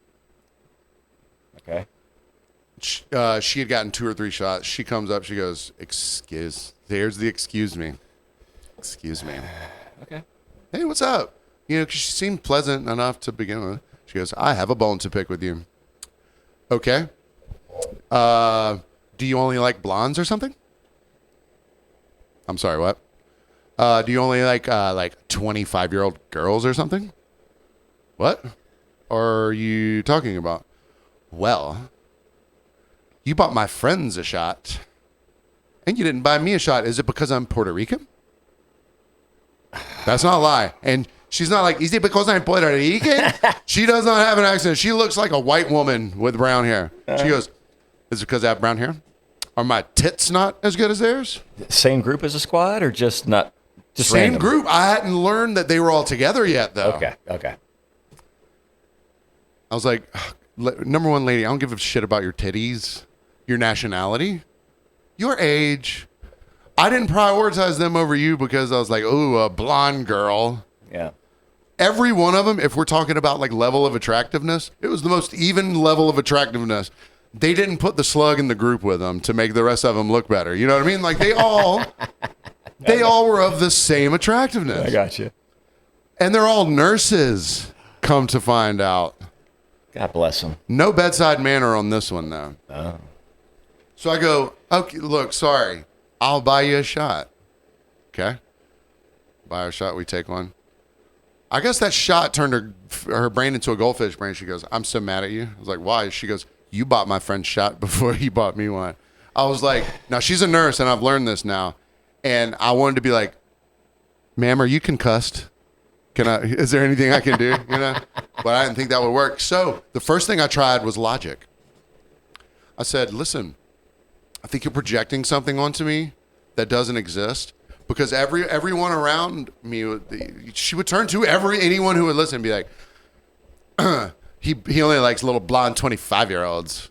S2: Okay.
S1: She had gotten 2 or 3 shots. She comes up. She goes, there's the excuse me. Excuse me.
S2: Okay.
S1: Hey, what's up? 'Cause she seemed pleasant enough to begin with. She goes, I have a bone to pick with you. Okay. Do you only like blondes or something? I'm sorry, what? Do you only like 25-year-old girls or something? What are you talking about? Well, you bought my friends a shot, and you didn't buy me a shot. Is it because I'm Puerto Rican? That's not a lie. And she's not like, is it because I'm Puerto Rican? She does not have an accent. She looks like a white woman with brown hair. She goes, is it because I have brown hair? Are my tits not as good as theirs?
S2: Same group as a squad or just not? Just
S1: Same
S2: random?
S1: group. I hadn't learned that they were all together yet, though.
S2: Okay.
S1: I was like, number one, lady, I don't give a shit about your titties, your nationality, your age. I didn't prioritize them over you because I was like, ooh, a blonde girl.
S2: Yeah.
S1: Every one of them, if we're talking about like level of attractiveness, it was the most even level of attractiveness. They didn't put the slug in the group with them to make the rest of them look better. You know what I mean? Like they all were of the same attractiveness.
S2: I got you.
S1: And they're all nurses, come to find out.
S2: God bless them.
S1: No bedside manner on this one, though.
S2: Oh.
S1: So I go, okay, look, sorry. I'll buy you a shot. Okay? Buy her a shot. We take one. I guess that shot turned her brain into a goldfish brain. She goes, I'm so mad at you. I was like, why? She goes, you bought my friend's shot before he bought me one. I was like, now she's a nurse, and I've learned this now. And I wanted to be like, ma'am, are you concussed? Is there anything I can do? You know, but I didn't think that would work. So the first thing I tried was logic. I said, listen, I think you're projecting something onto me that doesn't exist, because everyone around me, she would turn to anyone who would listen and be like, he only likes little blonde 25-year-olds.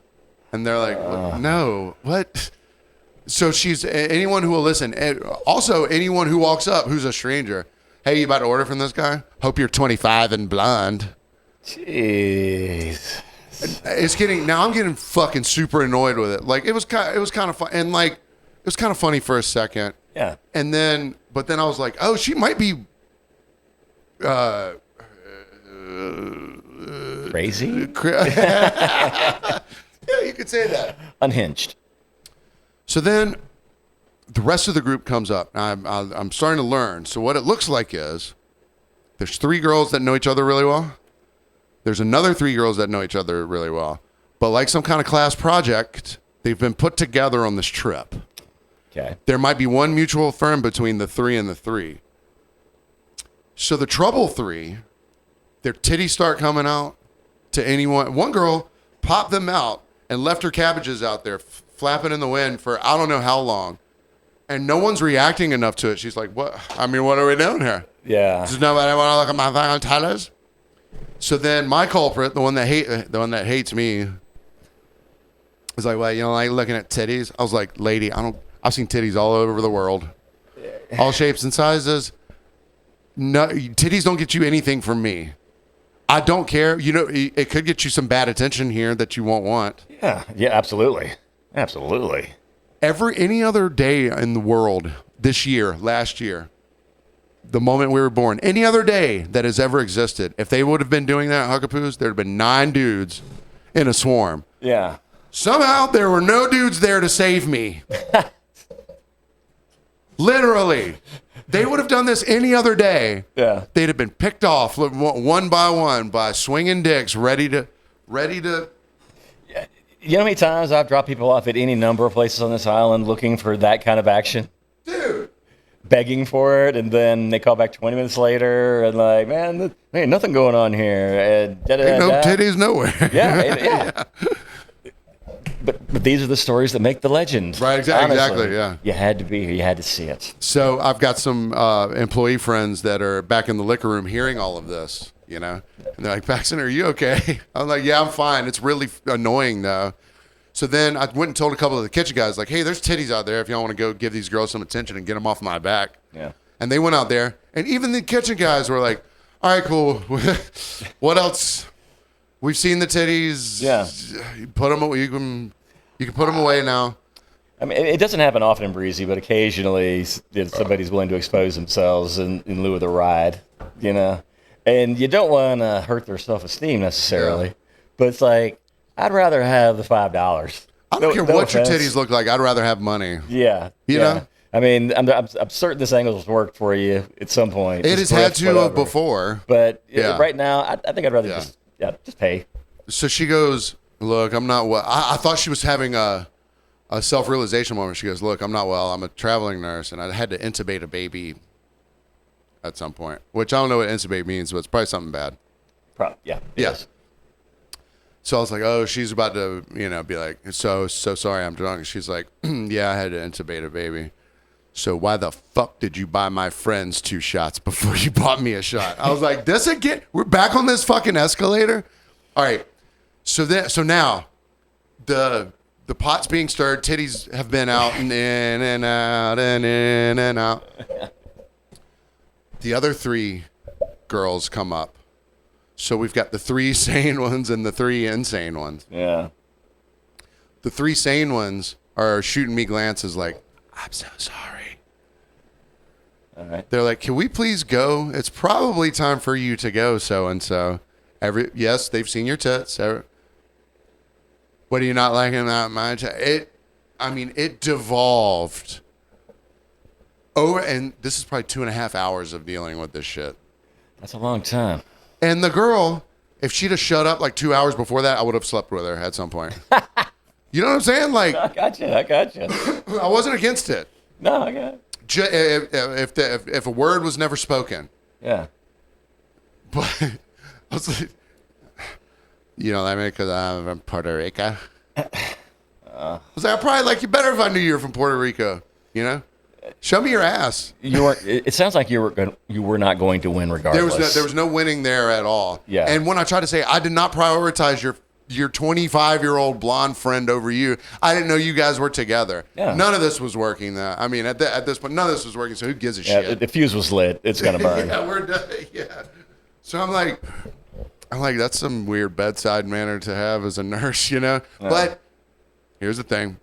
S1: And they're like, no, what? So she's anyone who will listen. And also, anyone who walks up who's a stranger. Hey, you about to order from this guy? Hope you're 25 and blonde.
S2: Jeez.
S1: I'm getting fucking super annoyed with it. Like, it was kind of fun. And, like, it was kind of funny for a second.
S2: Yeah.
S1: And then, but then I was like, oh, she might be
S2: crazy?
S1: Yeah, you could say that.
S2: Unhinged.
S1: So then the rest of the group comes up. I'm starting to learn. So what it looks like is there's 3 girls that know each other really well. There's another 3 girls that know each other really well. But like some kind of class project, they've been put together on this trip.
S2: Okay.
S1: There might be one mutual friend between the 3 and the 3. So the trouble 3, their titties start coming out to anyone. One girl popped them out and left her cabbages out there flapping in the wind for I don't know how long. And no one's reacting enough to it. She's like, what? I mean, what are we doing here?
S2: Yeah.
S1: Does nobody want to look at my fucking titties? So then my culprit, the one that hates me, is like, well, you don't like looking at titties? I was like, lady, I've seen titties all over the world. All shapes and sizes. No, titties don't get you anything from me. I don't care. You know, it could get you some bad attention here that you won't want.
S2: Yeah. Yeah, absolutely. Absolutely.
S1: Any other day in the world, this year, last year, the moment we were born, any other day that has ever existed, if they would have been doing that at Huckapoos, there'd have been 9 dudes in a swarm.
S2: Yeah.
S1: Somehow there were no dudes there to save me. Literally. They would have done this any other day.
S2: Yeah.
S1: They'd have been picked off one by one by swinging dicks ready to.
S2: You know how many times I've dropped people off at any number of places on this island looking for that kind of action?
S1: Dude.
S2: Begging for it, and then they call back 20 minutes later and like, man, there ain't nothing going on here. And
S1: ain't no titties nowhere.
S2: Yeah. But these are the stories that make the legend.
S1: Right, exactly, yeah.
S2: You had to be here. You had to see it.
S1: So I've got some employee friends that are back in the liquor room hearing all of this, you know. And they're like, Paxton, are you okay? I'm like, yeah, I'm fine. It's really annoying, though. So then I went and told a couple of the kitchen guys, like, hey, there's titties out there if y'all want to go give these girls some attention and get them off my back.
S2: Yeah. And
S1: they went out there, and even the kitchen guys were like, all right, cool. What else? We've seen the titties.
S2: Yeah.
S1: Put them away. You can put them away now.
S2: I mean, it doesn't happen often in Breezy, but occasionally somebody's willing to expose themselves in lieu of the ride, you know? And you don't want to hurt their self-esteem necessarily, yeah. But it's like, I'd rather have the $5.
S1: I don't care what your titties look like. I'd rather have money.
S2: Yeah.
S1: You know?
S2: I mean, I'm certain this angle's worked for you at some point.
S1: It has had to before.
S2: But right now, I think I'd rather just pay.
S1: So she goes, look, I'm not well. I thought she was having a self-realization moment. She goes, look, I'm not well. I'm a traveling nurse, and I had to intubate a baby at some point, which I don't know what intubate means, but it's probably something bad.
S2: Yeah.
S1: Yes. So I was like, oh, she's about to, be like, so sorry, I'm drunk. She's like, yeah, I had to intubate a baby. So why the fuck did you buy my friends 2 shots before you bought me a shot? I was like, this again? We're back on this fucking escalator? All right. So now the pot's being stirred. Titties have been out and in and out and in and out. The other 3 girls come up. So we've got the 3 sane ones and the 3 insane ones.
S2: Yeah.
S1: The 3 sane ones are shooting me glances like, I'm so sorry.
S2: All right.
S1: They're like, can we please go? It's probably time for you to go, so-and-so. Yes, they've seen your tits. What are you not liking about my tits? It devolved. And this is probably 2.5 hours of dealing with this shit.
S2: That's a long time.
S1: And the girl, if she'd have shut up like 2 hours before that, I would have slept with her at some point. You know what I'm saying? Like,
S2: I gotcha.
S1: I wasn't against it.
S2: No, I got it.
S1: If a word was never spoken.
S2: Yeah.
S1: But I was like, you know, I mean, because I'm from Puerto Rico. I was like, I probably like you better if I knew you were from Puerto Rico. You know, show me your ass.
S2: You weren't. It sounds like you were not going to win regardless.
S1: There was no winning there at all.
S2: Yeah.
S1: And when I tried to say I did not prioritize your 25-year-old blonde friend over you, I didn't know you guys were together.
S2: Yeah.
S1: None of this was working. Though. I mean, at this point, none of this was working. So who gives a
S2: Yeah,
S1: shit?
S2: the fuse was lit. It's gonna burn.
S1: Yeah, we're done. Yeah. So I'm like, that's some weird bedside manner to have as a nurse, you know. But here's the thing.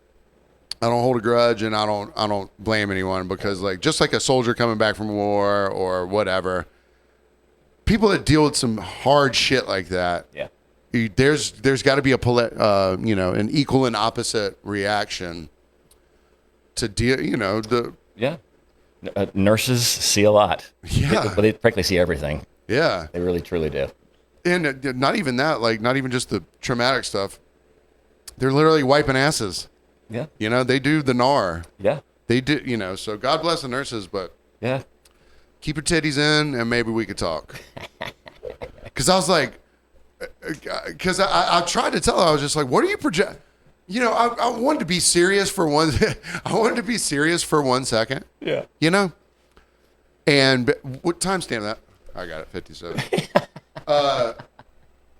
S1: I don't hold a grudge, and I don't blame anyone because, like, just like a soldier coming back from war or whatever, people that deal with some hard shit like that, there's got to be an equal and opposite reaction to deal. You know,
S2: nurses see a lot.
S1: Yeah,
S2: but they frankly see everything.
S1: Yeah,
S2: they really truly do.
S1: And not even that, like, not even just the traumatic stuff. They're literally wiping asses.
S2: Yeah.
S1: You know, they do the gnar.
S2: Yeah.
S1: They do, you know, so God bless the nurses, but keep your titties in and maybe we could talk. Because I was like, because I tried to tell her, I was just like, what are you project? You know, I wanted to be serious for one. I wanted to be serious for 1 second.
S2: Yeah.
S1: You know? And what timestamp that? I got it, 57. I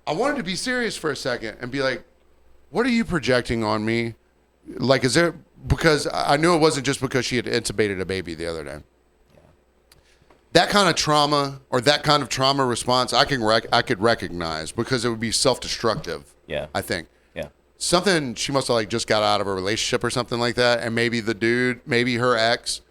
S1: wanted to be serious for a second and be like, what are you projecting on me? Like, is there, because I knew it wasn't just because she had intubated a baby the other day. Yeah. That kind of trauma or that kind of trauma response, I could recognize because it would be self-destructive.
S2: Yeah.
S1: I think.
S2: Yeah.
S1: Something, she must have like just got out of a relationship or something like that. And maybe the dude, maybe her ex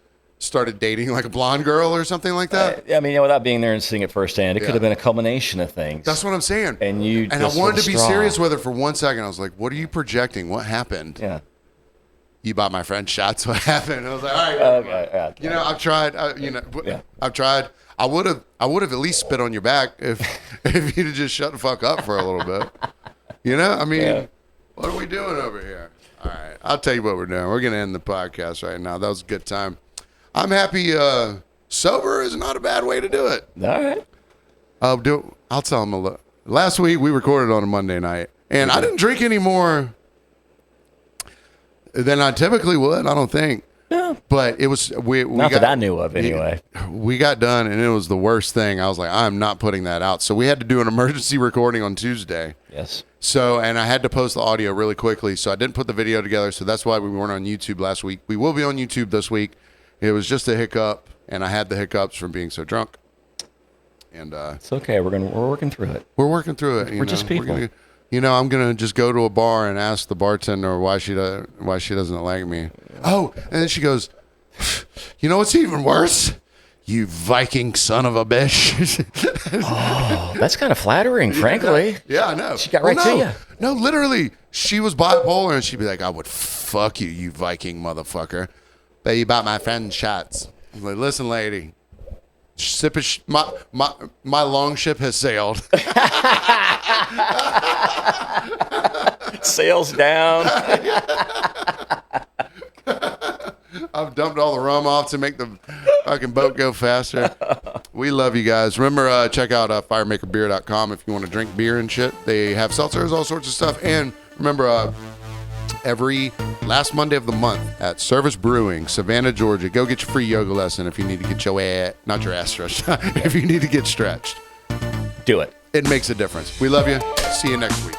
S1: started dating like a blonde girl or something like that.
S2: I mean, without being there and seeing it firsthand, it could have been a culmination of things.
S1: That's what I'm saying.
S2: And
S1: I wanted to be serious with her for 1 second. I was like, what are you projecting? What happened?
S2: Yeah.
S1: You bought my friend shots. What happened? I was like, all right.
S2: Okay.
S1: You know, I've tried. I've tried. I would have at least spit on your back if you'd have just shut the fuck up for a little bit. You know, I mean, what are we doing over here? All right, I'll tell you what we're doing. We're gonna end the podcast right now. That was a good time. I'm happy. Sober is not a bad way to do it.
S2: All right.
S1: I'll tell them a little. Last week we recorded on a Monday night, and I didn't drink any more than I typically would. I don't think. No. But it was we
S2: not
S1: got,
S2: that I knew of anyway.
S1: We got done, and it was the worst thing. I was like, I'm not putting that out. So we had to do an emergency recording on Tuesday.
S2: Yes.
S1: So, and I had to post the audio really quickly, so I didn't put the video together. So that's why we weren't on YouTube last week. We will be on YouTube this week. It was just a hiccup, and I had the hiccups from being so drunk. And
S2: it's okay. We're working through it.
S1: We're working through it.
S2: We're just people.
S1: I'm gonna just go to a bar and ask the bartender why she doesn't like me. Oh, and then she goes, you know what's even worse? You Viking son of a bitch.
S2: Oh, that's kind of flattering, frankly.
S1: Yeah, I know.
S2: She got right to you.
S1: No, literally, she was bipolar, and she'd be like, I would fuck you, you Viking motherfucker. But you bought my friend shots. I'm like, listen, lady. My long ship has sailed.
S2: Sails down.
S1: I've dumped all the rum off to make the fucking boat go faster. We love you guys. Remember, check out firemakerbeer.com if you want to drink beer and shit. They have seltzers, all sorts of stuff. And remember, every last Monday of the month at Service Brewing, Savannah, Georgia, go get your free yoga lesson if you need to get your ass, not your ass stretched, if you need to get stretched.
S2: Do it.
S1: It makes a difference. We love you. See you next week.